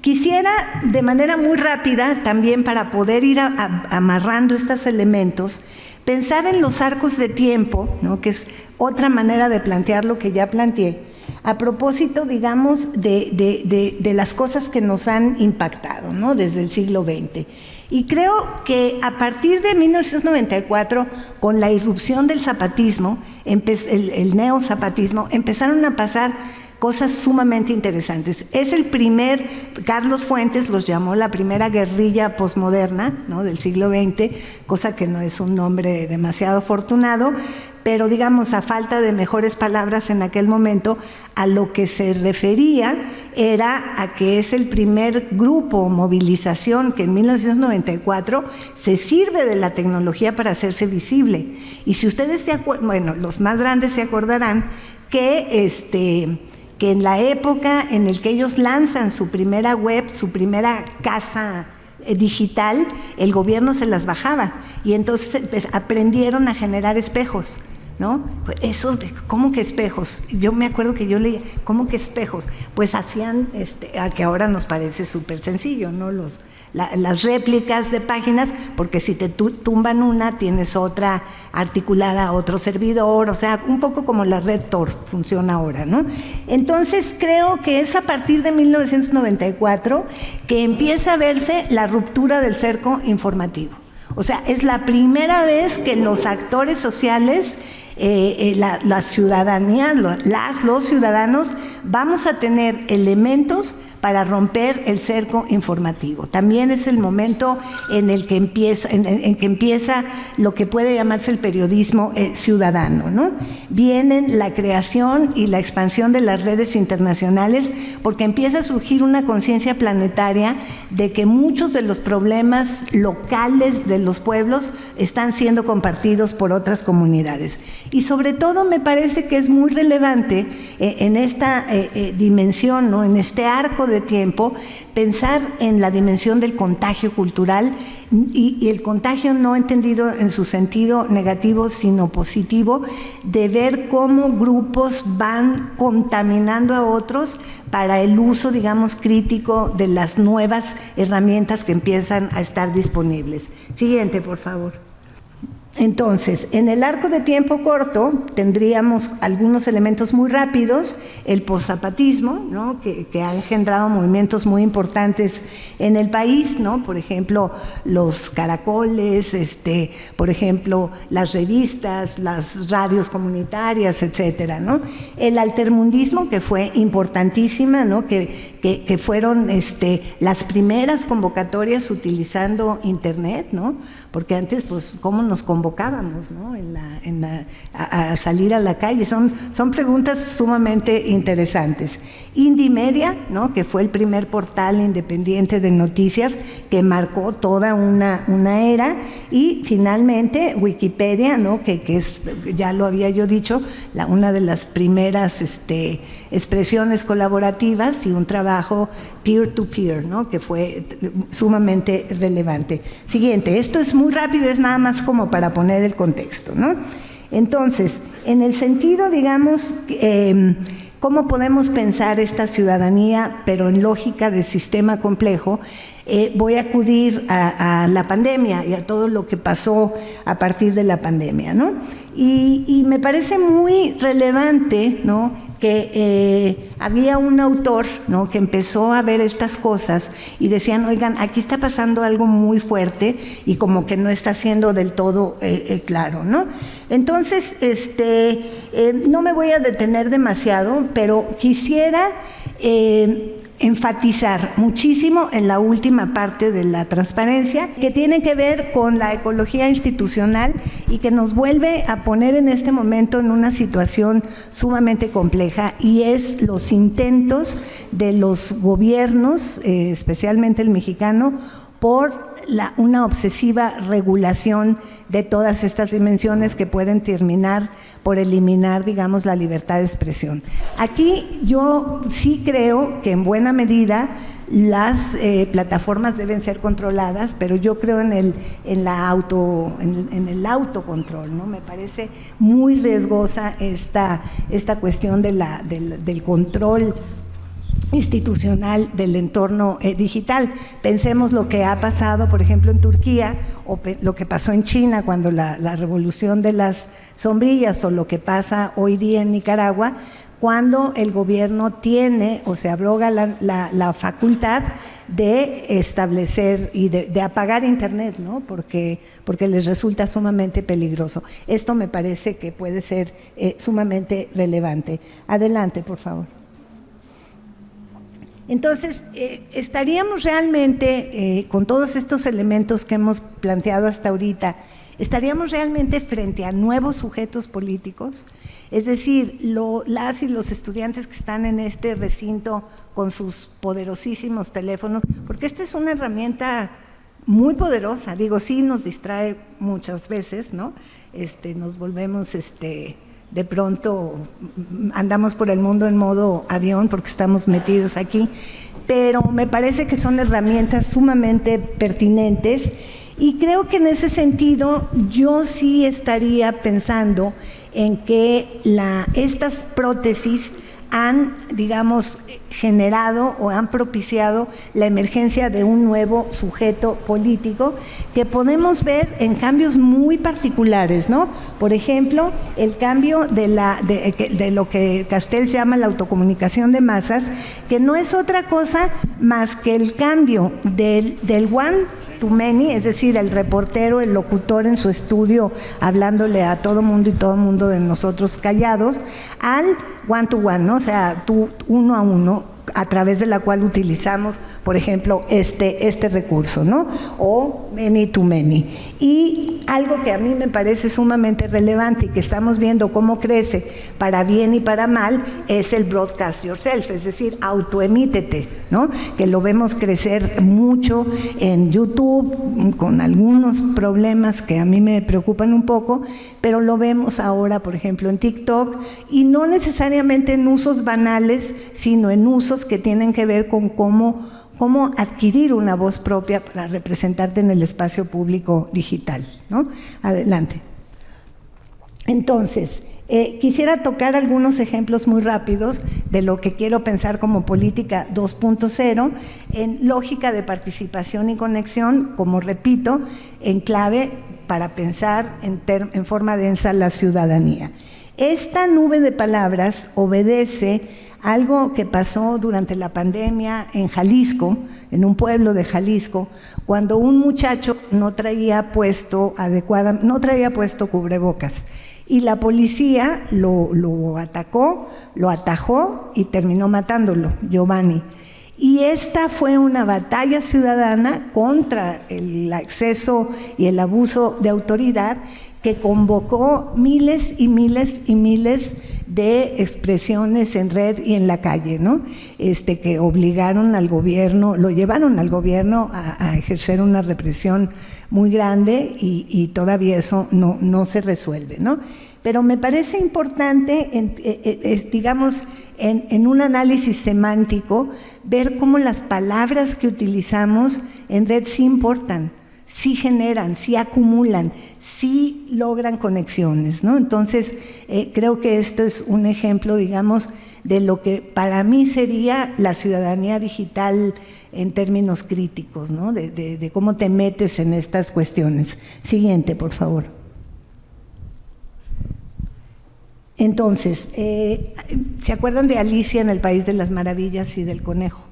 Quisiera, de manera muy rápida, también para poder ir amarrando estos elementos, pensar en los arcos de tiempo, ¿no? Que es otra manera de plantear lo que ya planteé, a propósito, digamos, de las cosas que nos han impactado, ¿no? Desde el siglo XX. Y creo que a partir de 1994, con la irrupción del zapatismo, el neozapatismo, empezaron a pasar cosas sumamente interesantes. Es el primer, Carlos Fuentes los llamó la primera guerrilla posmoderna, ¿no? Del siglo XX, cosa que no es un nombre demasiado afortunado, pero digamos, a falta de mejores palabras en aquel momento, a lo que se refería era a que es el primer grupo, movilización, que en 1994 se sirve de la tecnología para hacerse visible. Y si ustedes se acuerdan, bueno, los más grandes se acordarán que en la época en el que ellos lanzan su primera web, su primera casa digital, el gobierno se las bajaba y entonces aprendieron a generar espejos, ¿no? Eso, ¿cómo que espejos? Yo me acuerdo que yo leía, ¿cómo que espejos? Pues hacían, que ahora nos parece súper sencillo, ¿no? Las réplicas de páginas, porque si te tumban una, tienes otra articulada a otro servidor, o sea, un poco como la red Tor funciona ahora, ¿no? Entonces, creo que es a partir de 1994 que empieza a verse la ruptura del cerco informativo. O sea, es la primera vez que los actores sociales, la ciudadanía, los ciudadanos, vamos a tener elementos para romper el cerco informativo. También es el momento en el que empieza lo que puede llamarse el periodismo ciudadano, ¿no? Vienen la creación y la expansión de las redes internacionales, porque empieza a surgir una conciencia planetaria de que muchos de los problemas locales de los pueblos están siendo compartidos por otras comunidades. Y sobre todo me parece que es muy relevante en esta dimensión, ¿no? En este arco de tiempo, pensar en la dimensión del contagio cultural y el contagio no entendido en su sentido negativo, sino positivo, de ver cómo grupos van contaminando a otros para el uso, digamos, crítico de las nuevas herramientas que empiezan a estar disponibles. Siguiente, por favor. Entonces, en el arco de tiempo corto tendríamos algunos elementos muy rápidos, el poszapatismo, ¿no? que ha engendrado movimientos muy importantes en el país, ¿no? Por ejemplo, los caracoles, por ejemplo, las revistas, las radios comunitarias, etcétera, ¿no? El altermundismo, que fue importantísima, ¿no? que fueron las primeras convocatorias utilizando Internet, ¿no? Porque antes, pues, ¿cómo nos convocábamos, ¿no? a salir a la calle? Son preguntas sumamente interesantes. Indymedia, ¿no? Que fue el primer portal independiente de noticias que marcó toda una era. Y finalmente Wikipedia, ¿no? que es, ya lo había yo dicho, una de las primeras expresiones colaborativas y un trabajo peer-to-peer, ¿no? Que fue sumamente relevante. Siguiente, esto es muy rápido, es nada más como para poner el contexto, ¿no? Entonces, en el sentido, digamos, ¿cómo podemos pensar esta ciudadanía, pero en lógica de sistema complejo? Voy a acudir a la pandemia y a todo lo que pasó a partir de la pandemia, ¿no? Y me parece muy relevante, ¿no? Que había un autor, ¿no? Que empezó a ver estas cosas y decían, oigan, aquí está pasando algo muy fuerte y como que no está siendo del todo claro, ¿no? Entonces, no me voy a detener demasiado, pero quisiera enfatizar muchísimo en la última parte de la transparencia, que tiene que ver con la ecología institucional y que nos vuelve a poner en este momento en una situación sumamente compleja, y es los intentos de los gobiernos, especialmente el mexicano, por una obsesiva regulación de todas estas dimensiones que pueden terminar por eliminar, digamos, la libertad de expresión. Aquí yo sí creo que en buena medida las plataformas deben ser controladas, pero yo creo en el autocontrol, ¿no? Me parece muy riesgosa esta cuestión del control institucional del entorno digital. Pensemos lo que ha pasado, por ejemplo, en Turquía, o lo que pasó en China cuando la revolución de las sombrillas, o lo que pasa hoy día en Nicaragua, cuando el gobierno tiene o se abroga la facultad de establecer y de apagar Internet, ¿no? Porque les resulta sumamente peligroso. Esto me parece que puede ser sumamente relevante. Adelante, por favor. Entonces, estaríamos realmente, con todos estos elementos que hemos planteado hasta ahorita, estaríamos realmente frente a nuevos sujetos políticos, es decir, las y los estudiantes que están en este recinto con sus poderosísimos teléfonos, porque esta es una herramienta muy poderosa, digo, sí nos distrae muchas veces, ¿no? Nos volvemos, de pronto andamos por el mundo en modo avión porque estamos metidos aquí, pero me parece que son herramientas sumamente pertinentes, y creo que en ese sentido yo sí estaría pensando en que estas prótesis han, digamos, generado o han propiciado la emergencia de un nuevo sujeto político que podemos ver en cambios muy particulares, ¿no? Por ejemplo, el cambio de lo que Castells llama la autocomunicación de masas, que no es otra cosa más que el cambio del one to many, es decir, el reportero, el locutor en su estudio hablándole a todo mundo y todo mundo de nosotros callados, al one to one, ¿no? O sea, tú uno a uno, a través de la cual utilizamos, por ejemplo, este recurso, ¿no? O many to many. Y algo que a mí me parece sumamente relevante y que estamos viendo cómo crece para bien y para mal es el broadcast yourself, es decir, autoemítete, ¿no? Que lo vemos crecer mucho en YouTube, con algunos problemas que a mí me preocupan un poco, pero lo vemos ahora, por ejemplo, en TikTok, y no necesariamente en usos banales, sino en usos que tienen que ver con cómo adquirir una voz propia para representarte en el espacio público digital, ¿no? Adelante. Entonces, quisiera tocar algunos ejemplos muy rápidos de lo que quiero pensar como política 2.0 en lógica de participación y conexión, como repito, en clave para pensar en forma densa la ciudadanía. Esta nube de palabras obedece a algo que pasó durante la pandemia en Jalisco, en un pueblo de Jalisco, cuando un muchacho no traía puesto cubrebocas. Y la policía lo atacó, lo atajó y terminó matándolo, Giovanni. Y esta fue una batalla ciudadana contra el exceso y el abuso de autoridad que convocó miles y miles y miles de expresiones en red y en la calle, ¿no? Que obligaron al gobierno, lo llevaron al gobierno a ejercer una represión muy grande y todavía eso no se resuelve, ¿no? Pero me parece importante, digamos, en un análisis semántico, ver cómo las palabras que utilizamos en red sí importan, sí generan, sí acumulan, sí logran conexiones, ¿no? Entonces, creo que esto es un ejemplo, digamos, de lo que para mí sería la ciudadanía digital en términos críticos, ¿no? De cómo te metes en estas cuestiones. Siguiente, por favor. Entonces, ¿se acuerdan de Alicia en el País de las Maravillas y del conejo?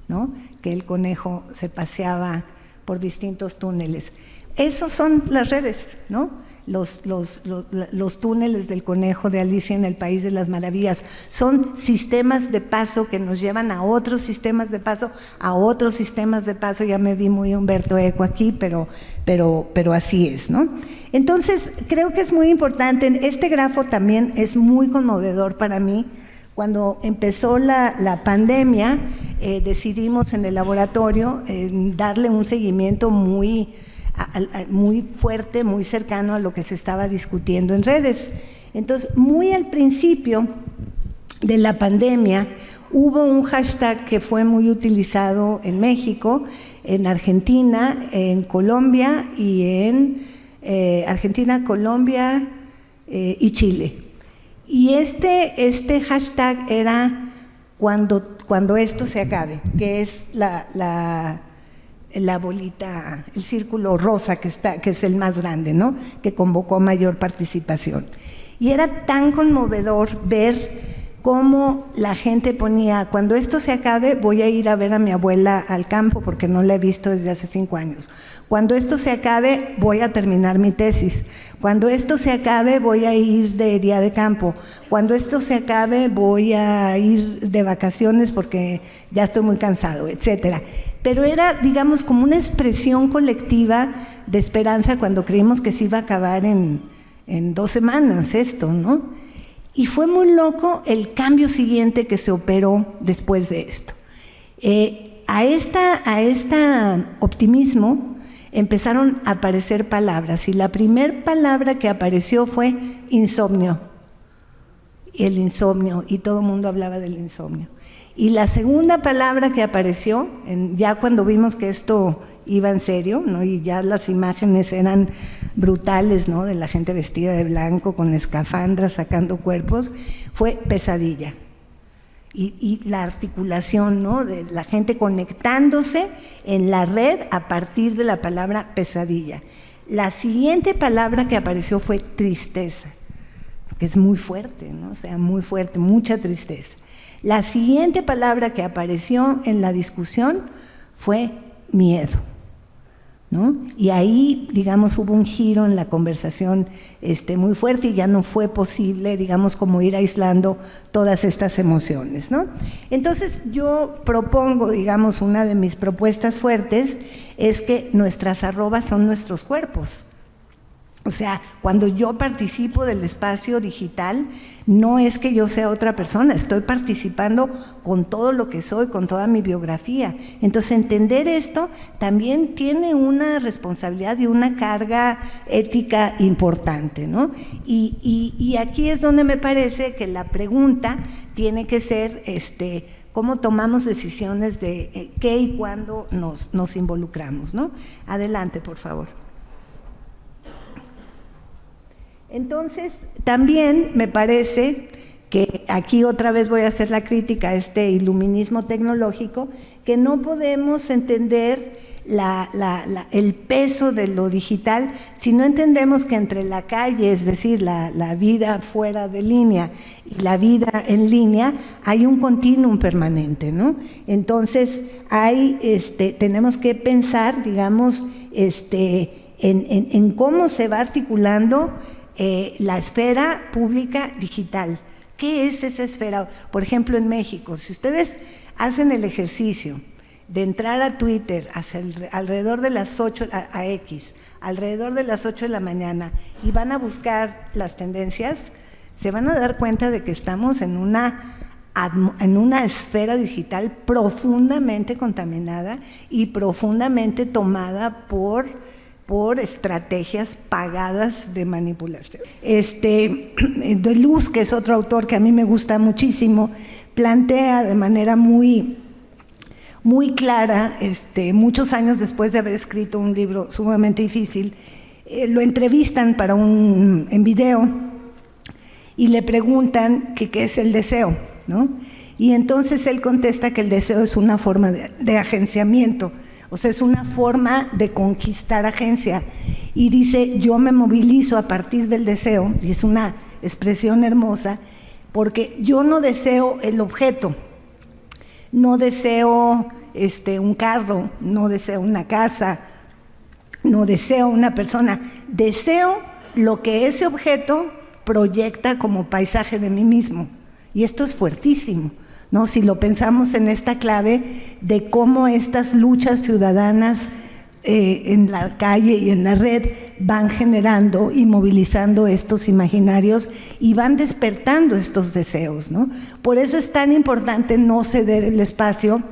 ¿No? Que el conejo se paseaba por distintos túneles. Esos son las redes, ¿no? Los túneles del conejo de Alicia en el País de las Maravillas son sistemas de paso que nos llevan a otros sistemas de paso, a otros sistemas de paso. Ya me vi muy Humberto Eco aquí, pero así es, ¿no? Entonces, creo que es muy importante. Este grafo también es muy conmovedor para mí. Cuando empezó la pandemia, decidimos en el laboratorio darle un seguimiento muy fuerte, muy cercano a lo que se estaba discutiendo en redes. Entonces, muy al principio de la pandemia, hubo un hashtag que fue muy utilizado en México, en Argentina, en Colombia y en Argentina, Colombia y Chile. Y este hashtag era cuando esto se acabe, que es la bolita, el círculo rosa que es el más grande, ¿no? Que convocó mayor participación. Y era tan conmovedor ver cómo la gente ponía: cuando esto se acabe voy a ir a ver a mi abuela al campo porque no la he visto desde hace 5 años. Cuando esto se acabe voy a terminar mi tesis. Cuando esto se acabe voy a ir de día de campo. Cuando esto se acabe voy a ir de vacaciones porque ya estoy muy cansado, etcétera. Pero era, digamos, como una expresión colectiva de esperanza cuando creímos que se iba a acabar en 2 semanas esto, ¿no? Y fue muy loco el cambio siguiente que se operó después de esto. A este optimismo empezaron a aparecer palabras, y la primera palabra que apareció fue insomnio. El insomnio, y todo el mundo hablaba del insomnio. Y la segunda palabra que apareció, ya cuando vimos que esto iba en serio, ¿no? Y ya las imágenes eran brutales, ¿no? De la gente vestida de blanco con escafandras sacando cuerpos, fue pesadilla. Y la articulación, ¿no? De la gente conectándose en la red a partir de la palabra pesadilla. La siguiente palabra que apareció fue tristeza, que es muy fuerte, ¿no? O sea, muy fuerte, mucha tristeza. La siguiente palabra que apareció en la discusión fue miedo, ¿no? Y ahí, digamos, hubo un giro en la conversación muy fuerte, y ya no fue posible, digamos, como ir aislando todas estas emociones, ¿no? Entonces, yo propongo, digamos, una de mis propuestas fuertes es que nuestras arrobas son nuestros cuerpos. O sea, cuando yo participo del espacio digital, no es que yo sea otra persona, estoy participando con todo lo que soy, con toda mi biografía. Entonces, entender esto también tiene una responsabilidad y una carga ética importante, ¿no? Y aquí es donde me parece que la pregunta tiene que ser cómo tomamos decisiones de qué y cuándo nos involucramos, ¿no? Adelante, por favor. Entonces, también me parece que aquí otra vez voy a hacer la crítica a este iluminismo tecnológico, que no podemos entender el peso de lo digital si no entendemos que entre la calle, es decir, la vida fuera de línea y la vida en línea, hay un continuum permanente, ¿no? Entonces, tenemos que pensar, digamos, en cómo se va articulando la esfera pública digital. ¿Qué es esa esfera? Por ejemplo, en México, si ustedes hacen el ejercicio de entrar a Twitter alrededor de las 8, a X, alrededor de las 8 de la mañana, y van a buscar las tendencias, se van a dar cuenta de que estamos en una esfera digital profundamente contaminada y profundamente tomada por estrategias pagadas de manipulación. Deleuze, que es otro autor que a mí me gusta muchísimo, plantea de manera muy clara, muchos años después de haber escrito un libro sumamente difícil, lo entrevistan en video y le preguntan qué es el deseo, ¿no? Y entonces él contesta que el deseo es una forma de agenciamiento, o sea, es una forma de conquistar agencia. Y dice, yo me movilizo a partir del deseo, y es una expresión hermosa, porque yo no deseo el objeto, no deseo un carro, no deseo una casa, no deseo una persona, deseo lo que ese objeto proyecta como paisaje de mí mismo. Y esto es fuertísimo, ¿no? Si lo pensamos en esta clave de cómo estas luchas ciudadanas en la calle y en la red van generando y movilizando estos imaginarios y van despertando estos deseos, ¿no? Por eso es tan importante no ceder el espacio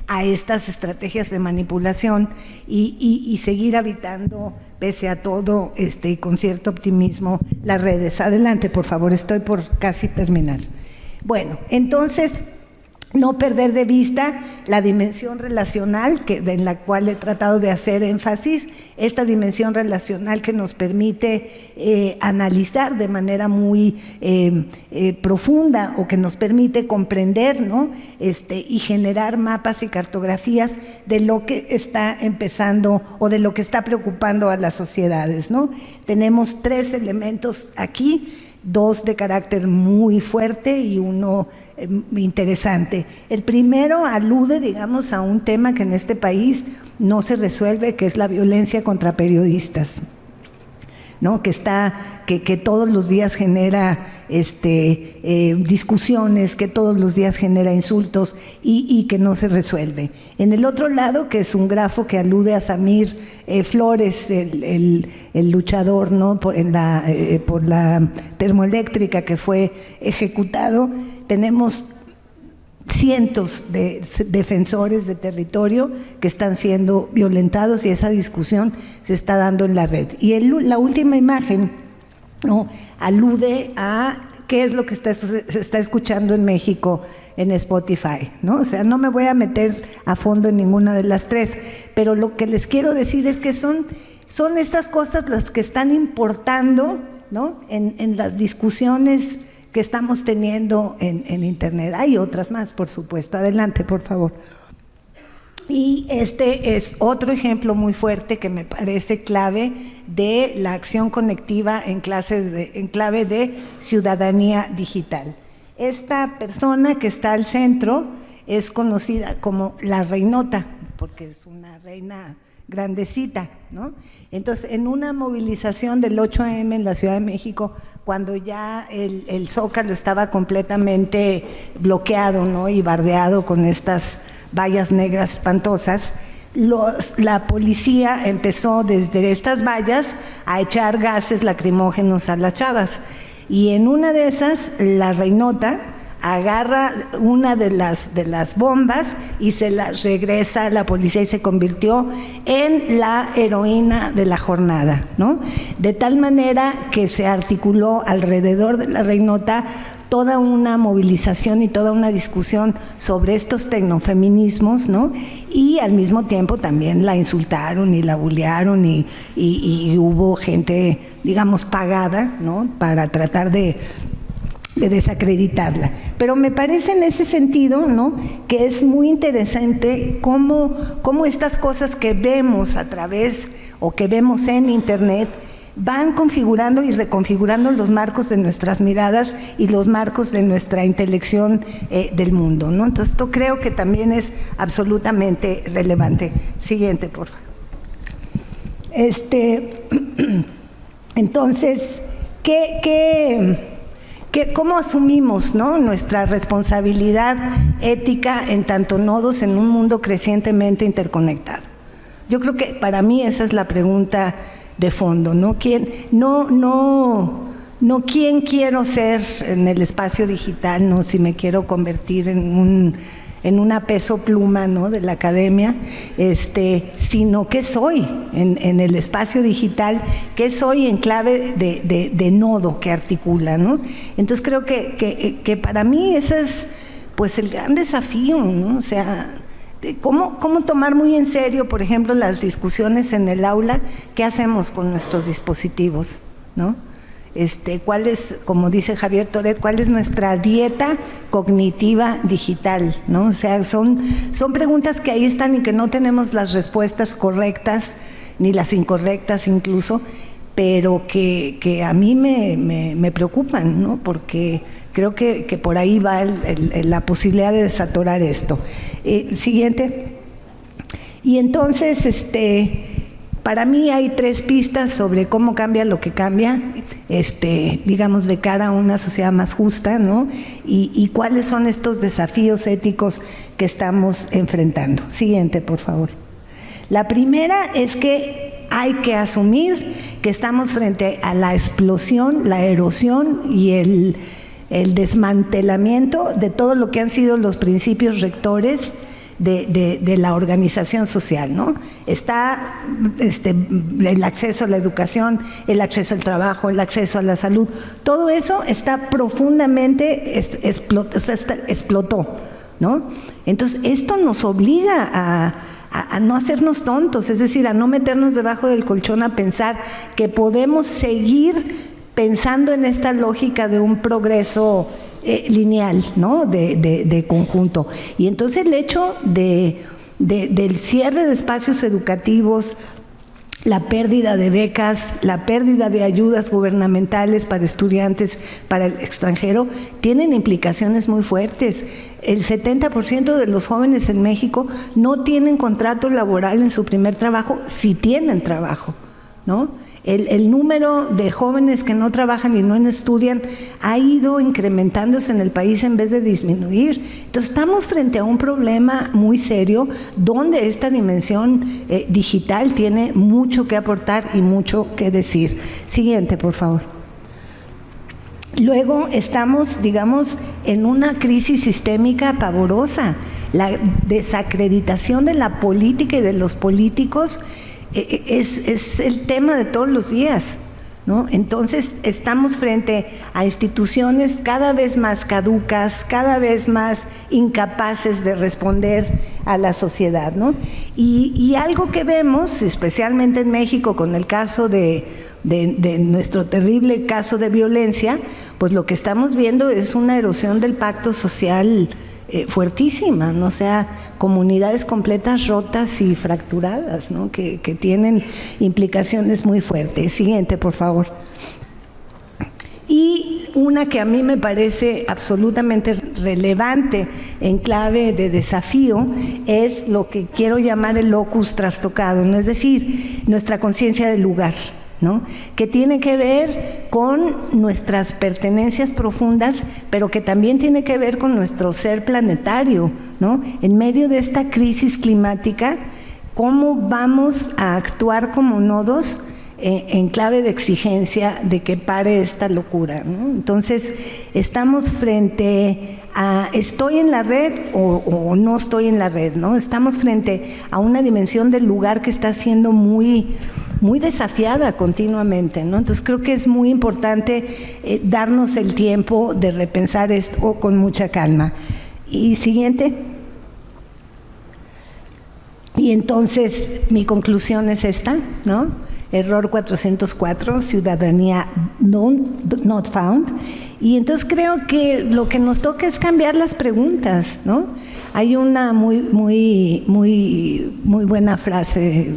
a estas estrategias de manipulación y seguir habitando, pese a todo, y con cierto optimismo, las redes. Adelante, por favor, estoy por casi terminar. Bueno, entonces, no perder de vista la dimensión relacional en la cual he tratado de hacer énfasis, esta dimensión relacional que nos permite analizar de manera muy profunda, o que nos permite comprender, ¿no? Y generar mapas y cartografías de lo que está empezando o de lo que está preocupando a las sociedades, ¿no? Tenemos 3 elementos aquí, 2 de carácter muy fuerte y uno interesante. El primero alude, digamos, a un tema que en este país no se resuelve, que es la violencia contra periodistas, ¿no? Que todos los días genera discusiones, que todos los días genera insultos y que no se resuelve. En el otro lado, que es un grafo que alude a Samir Flores, el luchador, ¿no? por la termoeléctrica que fue ejecutado, tenemos cientos de defensores de territorio que están siendo violentados, y esa discusión se está dando en la red. Y la última imagen, ¿no? Alude a qué es lo que se está escuchando en México en Spotify, ¿no? O sea, no me voy a meter a fondo en ninguna de las 3, pero lo que les quiero decir es que son estas cosas las que están importando, ¿no? En las discusiones que estamos teniendo en Internet. Hay otras más, por supuesto. Adelante, por favor. Y este es otro ejemplo muy fuerte que me parece clave de la acción conectiva en clave de ciudadanía digital. Esta persona que está al centro es conocida como la Reinota, porque es una reina grandecita, ¿no? Entonces, en una movilización del 8M en la Ciudad de México, cuando ya el Zócalo estaba completamente bloqueado, ¿no? Y bardeado con estas vallas negras espantosas, la policía empezó desde estas vallas a echar gases lacrimógenos a las chavas, y en una de esas, la Reinota agarra una de las bombas y se las regresa a la policía, y se convirtió en la heroína de la jornada, ¿no? De tal manera que se articuló alrededor de la Reinota toda una movilización y toda una discusión sobre estos tecnofeminismos, ¿no? Y al mismo tiempo también la insultaron y la bullearon y hubo gente, digamos, pagada, ¿no? Para tratar de desacreditarla. Pero me parece en ese sentido, ¿no?, que es muy interesante cómo estas cosas que vemos a través o que vemos en Internet van configurando y reconfigurando los marcos de nuestras miradas y los marcos de nuestra intelección del mundo, ¿no? Entonces, esto creo que también es absolutamente relevante. Siguiente, por favor. Entonces, ¿cómo asumimos, ¿no?, nuestra responsabilidad ética en tanto nodos en un mundo crecientemente interconectado? Yo creo que para mí esa es la pregunta de fondo, ¿no? ¿Quién quiero ser en el espacio digital? No si me quiero convertir en una peso pluma, ¿no?, de la academia, sino qué soy en el espacio digital, qué soy en clave de nodo que articula, ¿no? Entonces creo que para mí ese es pues el gran desafío, ¿no? O sea, ¿cómo tomar muy en serio, por ejemplo, las discusiones en el aula? ¿Qué hacemos con nuestros dispositivos, ¿no? ¿Cuál es, como dice Javier Toret, cuál es nuestra dieta cognitiva digital, ¿no? O sea, son preguntas que ahí están y que no tenemos las respuestas correctas, ni las incorrectas incluso, pero que a mí me preocupan, ¿no? Porque creo que por ahí va la posibilidad de desatorar esto. Siguiente. Y entonces, para mí hay 3 pistas sobre cómo cambia lo que cambia, digamos, de cara a una sociedad más justa, ¿no? Y cuáles son estos desafíos éticos que estamos enfrentando. Siguiente, por favor. La primera es que hay que asumir que estamos frente a la explosión, la erosión y el desmantelamiento de todo lo que han sido los principios rectores de la organización social, ¿no? Está el acceso a la educación, el acceso al trabajo, el acceso a la salud, todo eso está profundamente explotó, ¿no? Entonces esto nos obliga a no hacernos tontos, es decir, a no meternos debajo del colchón a pensar que podemos seguir pensando en esta lógica de un progreso lineal, ¿no?, de conjunto. Y entonces el hecho del cierre de espacios educativos, la pérdida de becas, la pérdida de ayudas gubernamentales para estudiantes, para el extranjero, tienen implicaciones muy fuertes. El 70% de los jóvenes en México no tienen contrato laboral en su primer trabajo, si tienen trabajo, ¿no? El número de jóvenes que no trabajan y no estudian ha ido incrementándose en el país en vez de disminuir. Entonces estamos frente a un problema muy serio donde esta dimensión digital tiene mucho que aportar y mucho que decir. Siguiente, por favor. Luego estamos, digamos, en una crisis sistémica pavorosa. La desacreditación de la política y de los políticos es el tema de todos los días, ¿no? Entonces estamos frente a instituciones cada vez más caducas, cada vez más incapaces de responder a la sociedad, ¿no? Y algo que vemos, especialmente en México, con el caso de nuestro terrible caso de violencia, pues lo que estamos viendo es una erosión del pacto social fuertísima, ¿no? O sea, comunidades completas rotas y fracturadas, ¿no?, que tienen implicaciones muy fuertes. Siguiente, por favor. Y una que a mí me parece absolutamente relevante en clave de desafío es lo que quiero llamar el locus trastocado, ¿no? Es decir, nuestra conciencia del lugar, ¿no?, que tiene que ver con nuestras pertenencias profundas, pero que también tiene que ver con nuestro ser planetario, ¿no? En medio de esta crisis climática, ¿cómo vamos a actuar como nodos en clave de exigencia de que pare esta locura, ¿no? Entonces, estamos frente a ¿estoy en la red o no estoy en la red, ¿no? Estamos frente a una dimensión del lugar que está siendo muy desafiada continuamente, ¿no? Entonces creo que es muy importante darnos el tiempo de repensar esto con mucha calma. Y siguiente. Y entonces mi conclusión es esta, ¿no? Error 404, ciudadanía not found. Y entonces creo que lo que nos toca es cambiar las preguntas, ¿no? Hay una muy buena frase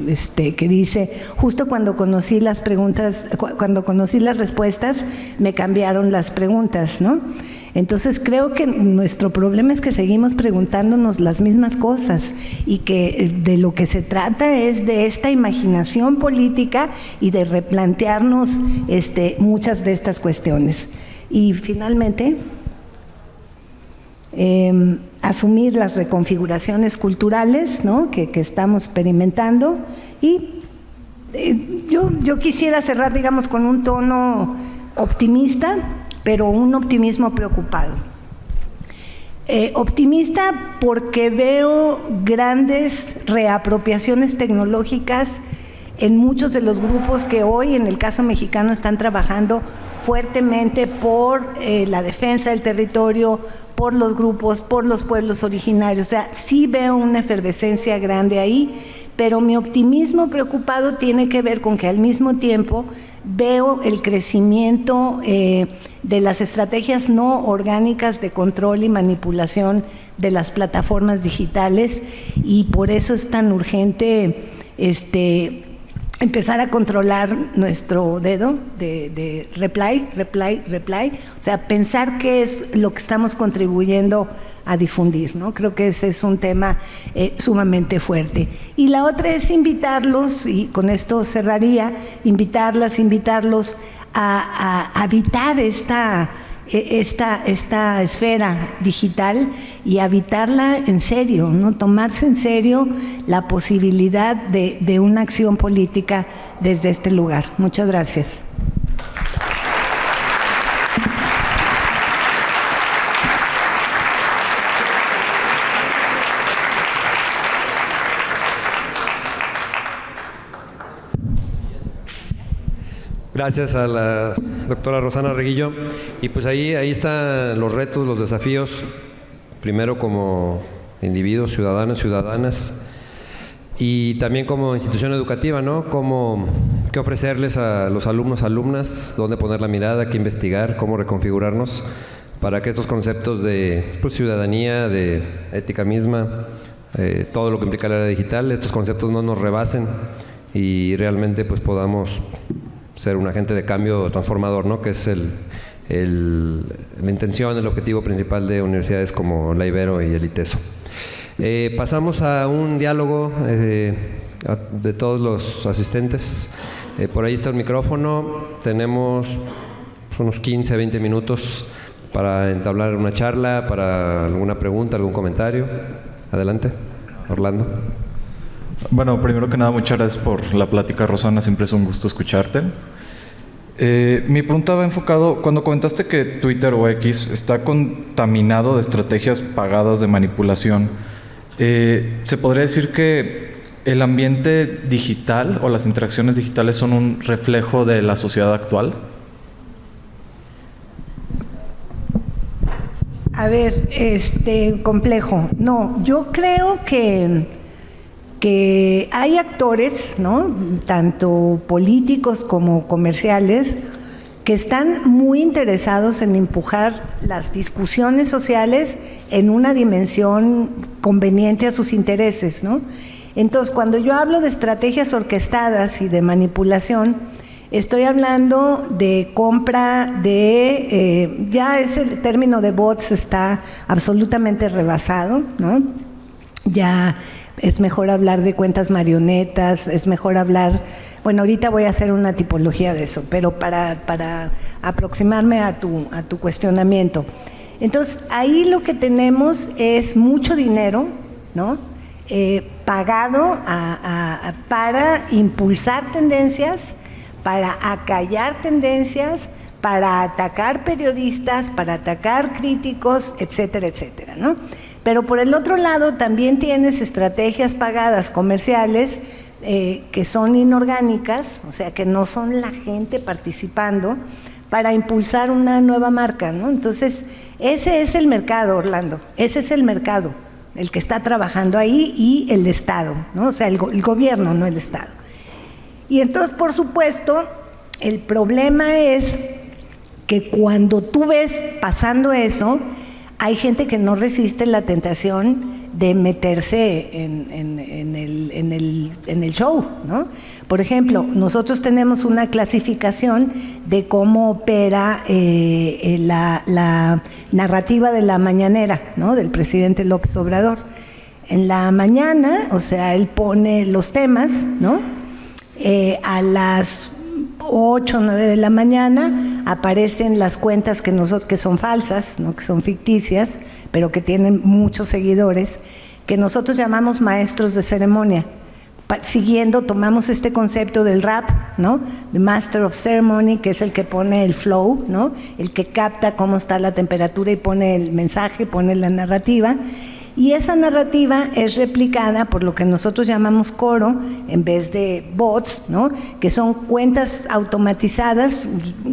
que dice: justo cuando conocí las preguntas, cuando conocí las respuestas, me cambiaron las preguntas, ¿no? Entonces creo que nuestro problema es que seguimos preguntándonos las mismas cosas y que de lo que se trata es de esta imaginación política y de replantearnos muchas de estas cuestiones. Y finalmente, asumir las reconfiguraciones culturales, ¿no?, que estamos experimentando. Y yo quisiera cerrar, digamos, con un tono optimista, pero un optimismo preocupado. Optimista porque veo grandes reapropiaciones tecnológicas en muchos de los grupos que hoy, en el caso mexicano, están trabajando fuertemente por la defensa del territorio, por los grupos, por los pueblos originarios. O sea, sí veo una efervescencia grande ahí, pero mi optimismo preocupado tiene que ver con que al mismo tiempo veo el crecimiento de las estrategias no orgánicas de control y manipulación de las plataformas digitales, y por eso es tan urgente empezar a controlar nuestro dedo de reply, o sea, pensar qué es lo que estamos contribuyendo a difundir, ¿no? Creo que ese es un tema sumamente fuerte. Y la otra es invitarlos, y con esto cerraría, invitarlos a habitar esta esfera digital y habitarla en serio, ¿no? Tomarse en serio la posibilidad de una acción política desde este lugar. Muchas gracias. Gracias a la doctora Rosana Reguillo. Y pues ahí están los retos, los desafíos, primero como individuos, ciudadanos, ciudadanas, y también como institución educativa, ¿no? ¿Qué ofrecerles a los alumnos, alumnas? ¿Dónde poner la mirada? ¿Qué investigar? ¿Cómo reconfigurarnos para que estos conceptos de ciudadanía, de ética misma, todo lo que implica el área digital, estos conceptos no nos rebasen y realmente pues podamos ser un agente de cambio transformador, ¿no?, que es la intención, el objetivo principal de universidades como la Ibero y el ITESO. Pasamos a un diálogo de todos los asistentes. Por ahí está el micrófono. Tenemos unos 15 a 20 minutos para entablar una charla, para alguna pregunta, algún comentario. Adelante, Orlando. Bueno, primero que nada, muchas gracias por la plática, Rosana, siempre es un gusto escucharte. Mi pregunta va enfocado, cuando comentaste que Twitter o X está contaminado de estrategias pagadas de manipulación, ¿se podría decir que el ambiente digital o las interacciones digitales son un reflejo de la sociedad actual? A ver, complejo. No, yo creo que hay actores, ¿no?, tanto políticos como comerciales, que están muy interesados en empujar las discusiones sociales en una dimensión conveniente a sus intereses, ¿no? Entonces, cuando yo hablo de estrategias orquestadas y de manipulación, estoy hablando de compra de, ya ese término de bots está absolutamente rebasado, ¿no? Ya es mejor hablar de cuentas marionetas, es mejor hablar, bueno, ahorita voy a hacer una tipología de eso, pero para aproximarme a tu cuestionamiento. Entonces, ahí lo que tenemos es mucho dinero, ¿no?, pagado para impulsar tendencias, para acallar tendencias, para atacar periodistas, para atacar críticos, etcétera, etcétera, ¿no? Pero por el otro lado también tienes estrategias pagadas comerciales que son inorgánicas, o sea, que no son la gente participando para impulsar una nueva marca, ¿no? Entonces, ese es el mercado, Orlando, ese es el mercado, el que está trabajando ahí, y el Estado, ¿no? O sea, el gobierno, no el Estado. Y entonces, por supuesto, el problema es que cuando tú ves pasando eso, hay gente que no resiste la tentación de meterse en el show, ¿no? Por ejemplo, nosotros tenemos una clasificación de cómo opera la narrativa de la mañanera, ¿no? Del presidente López Obrador. En la mañana, o sea, él pone los temas, ¿no? A las 8 o 9 de la mañana aparecen las cuentas que son falsas, ¿no? Que son ficticias, pero que tienen muchos seguidores, que nosotros llamamos maestros de ceremonia. Tomamos este concepto del rap, ¿no? The Master of Ceremony, que es el que pone el flow, ¿no? El que capta cómo está la temperatura y pone el mensaje, pone la narrativa. Y esa narrativa es replicada por lo que nosotros llamamos coro, en vez de bots, ¿no? Que son cuentas automatizadas,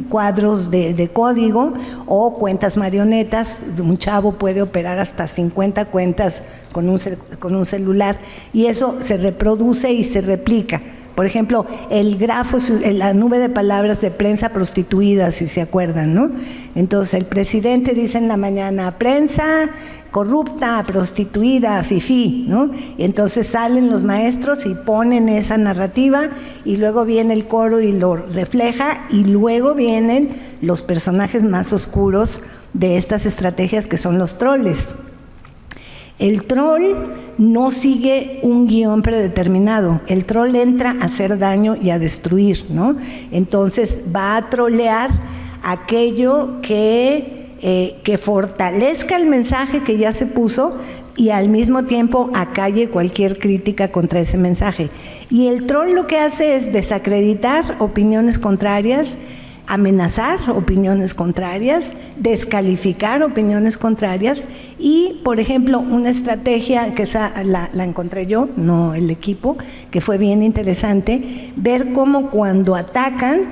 cuadros de código o cuentas marionetas. Un chavo puede operar hasta 50 cuentas con un celular y eso se reproduce y se replica. Por ejemplo, el grafo, la nube de palabras de prensa prostituida, si se acuerdan, ¿no? Entonces, el presidente dice en la mañana, prensa corrupta, prostituida, fifí, ¿no? Y entonces salen los maestros y ponen esa narrativa y luego viene el coro y lo refleja y luego vienen los personajes más oscuros de estas estrategias que son los troles. El troll no sigue un guión predeterminado, el troll entra a hacer daño y a destruir, ¿no? Entonces va a trolear aquello que fortalezca el mensaje que ya se puso y al mismo tiempo acalle cualquier crítica contra ese mensaje. Y el troll lo que hace es desacreditar opiniones contrarias, amenazar opiniones contrarias, descalificar opiniones contrarias y, por ejemplo, una estrategia que esa la encontré yo, no el equipo, que fue bien interesante, ver cómo cuando atacan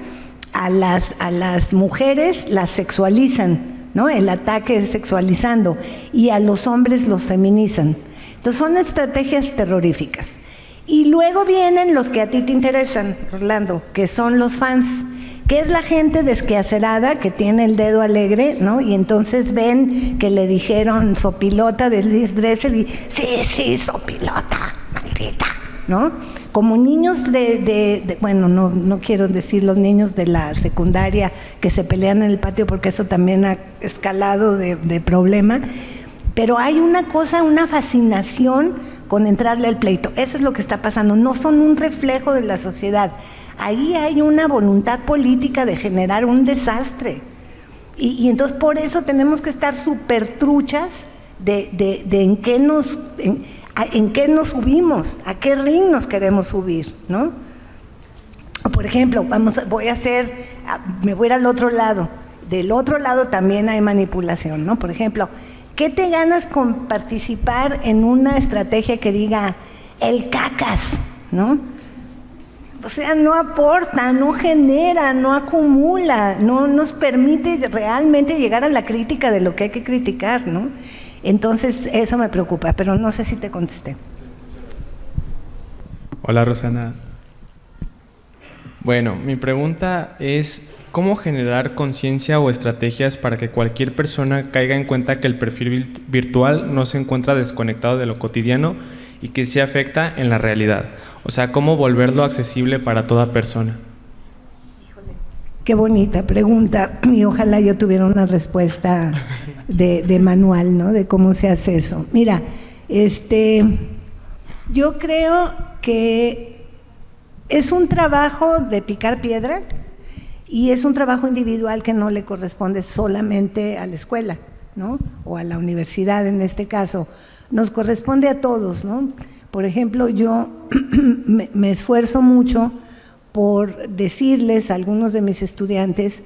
a las mujeres las sexualizan, ¿no? El ataque es sexualizando y a los hombres los feminizan. Entonces son estrategias terroríficas. Y luego vienen los que a ti te interesan, Rolando, que son los fans, que es la gente desquacerada que tiene el dedo alegre, ¿no? Y entonces ven que le dijeron sopilota de Liz Dressel y sí, sopilota, maldita, ¿no? Como niños bueno, no quiero decir los niños de la secundaria que se pelean en el patio porque eso también ha escalado de problema, pero hay una fascinación con entrarle al pleito. Eso es lo que está pasando, no son un reflejo de la sociedad. Ahí hay una voluntad política de generar un desastre. Y entonces por eso tenemos que estar súper truchas de en qué nos subimos, a qué ring nos queremos subir, ¿no? Por ejemplo, me voy a ir al otro lado. Del otro lado también hay manipulación, ¿no? Por ejemplo, ¿qué te ganas con participar en una estrategia que diga el cacas, ¿no? O sea, no aporta, no genera, no acumula, no nos permite realmente llegar a la crítica de lo que hay que criticar, ¿no? Entonces, eso me preocupa, pero no sé si te contesté. Hola, Rosana. Bueno, mi pregunta es, ¿cómo generar conciencia o estrategias para que cualquier persona caiga en cuenta que el perfil virtual no se encuentra desconectado de lo cotidiano y que sí afecta en la realidad? O sea, ¿cómo volverlo accesible para toda persona? Qué bonita pregunta y ojalá yo tuviera una respuesta de manual, ¿no? De cómo se hace eso. Mira, yo creo que es un trabajo de picar piedra y es un trabajo individual que no le corresponde solamente a la escuela, ¿no? O a la universidad en este caso. Nos corresponde a todos, ¿no? Por ejemplo, yo me esfuerzo mucho por decirles a algunos de mis estudiantes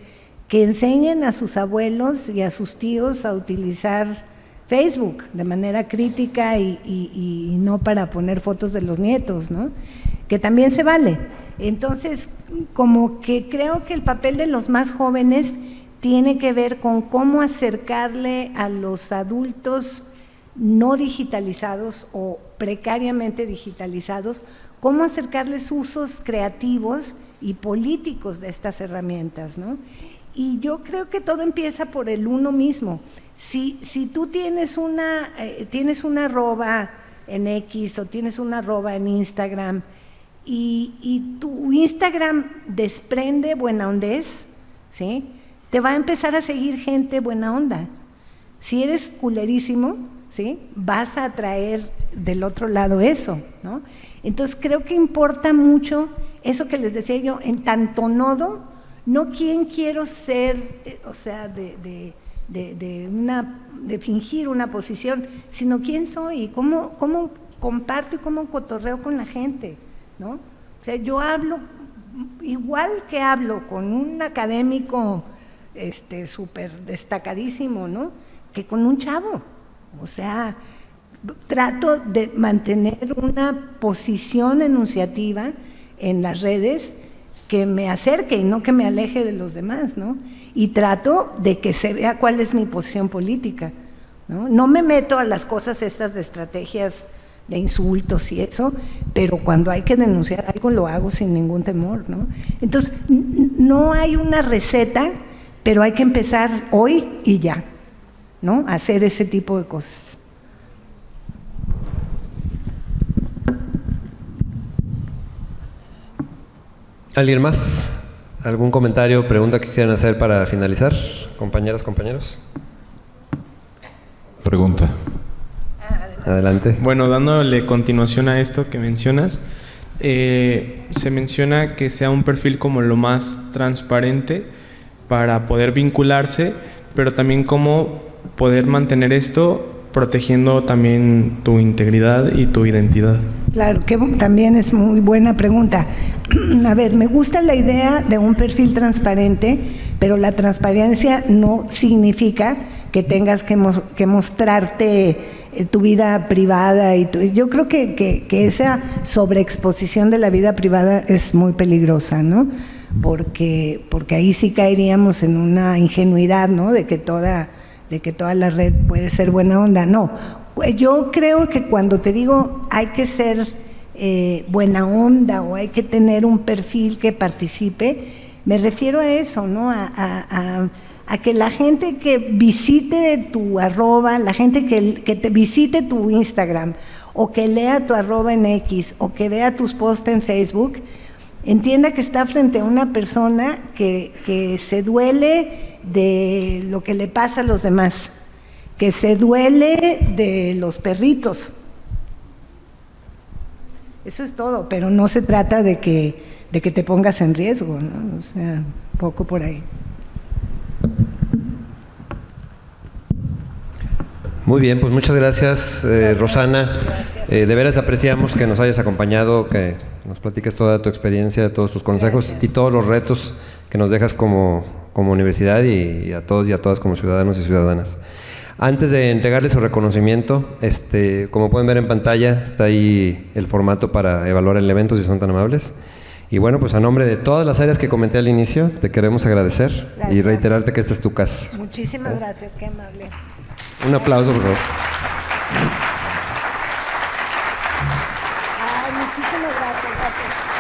que enseñen a sus abuelos y a sus tíos a utilizar Facebook de manera crítica y no para poner fotos de los nietos, ¿no? Que también se vale. Entonces, como que creo que el papel de los más jóvenes tiene que ver con cómo acercarle a los adultos no digitalizados o precariamente digitalizados, cómo acercarles usos creativos y políticos de estas herramientas, ¿no? Y yo creo que todo empieza por el uno mismo. Si tú tienes una arroba en X o tienes una arroba en Instagram y tu Instagram desprende buena ondez, ¿sí? Te va a empezar a seguir gente buena onda. Si eres culerísimo, ¿sí? Vas a atraer del otro lado eso, ¿no? Entonces creo que importa mucho eso que les decía yo, en tanto nodo, no quién quiero ser, o sea, de fingir una posición, sino quién soy y cómo comparto y cómo cotorreo con la gente, ¿no? O sea, yo hablo igual que hablo con un académico súper destacadísimo, ¿no? Que con un chavo. O sea, trato de mantener una posición enunciativa en las redes que me acerque y no que me aleje de los demás, ¿no? Y trato de que se vea cuál es mi posición política, ¿no? No me meto a las cosas estas de estrategias de insultos y eso, pero cuando hay que denunciar algo lo hago sin ningún temor, ¿no? Entonces, no hay una receta, pero hay que empezar hoy y ya, ¿no? A hacer ese tipo de cosas. ¿Alguien más? ¿Algún comentario, pregunta que quisieran hacer para finalizar? Compañeras, compañeros. Pregunta. Adelante. Bueno, dándole continuación a esto que mencionas, se menciona que sea un perfil como lo más transparente para poder vincularse, pero también cómo poder mantener esto protegiendo también tu integridad y tu identidad. Claro, que también es muy buena pregunta. A ver, me gusta la idea de un perfil transparente, pero la transparencia no significa que tengas que mostrarte tu vida privada. Yo creo que esa sobreexposición de la vida privada es muy peligrosa, ¿no? Porque ahí sí caeríamos en una ingenuidad, ¿no? De que toda la red puede ser buena onda. No, yo creo que cuando te digo hay que ser buena onda o hay que tener un perfil que participe, me refiero a eso, ¿no? A que la gente que visite tu arroba, la gente que te visite tu Instagram o que lea tu arroba en X o que vea tus posts en Facebook, entienda que está frente a una persona que se duele de lo que le pasa a los demás, que se duele de los perritos. Eso es todo, pero no se trata de que te pongas en riesgo, ¿no? O sea, poco por ahí. Muy bien, pues muchas gracias, Rosana. De veras apreciamos que nos hayas acompañado, que nos platiques toda tu experiencia, todos tus consejos y todos los retos que nos dejas como universidad y a todos y a todas como ciudadanos y ciudadanas. Antes de entregarles su reconocimiento, como pueden ver en pantalla, está ahí el formato para evaluar el evento, si son tan amables. Y bueno, pues a nombre de todas las áreas que comenté al inicio, te queremos agradecer y reiterarte que esta es tu casa. Muchísimas gracias, qué amables. Un aplauso, por favor. Muchísimas gracias.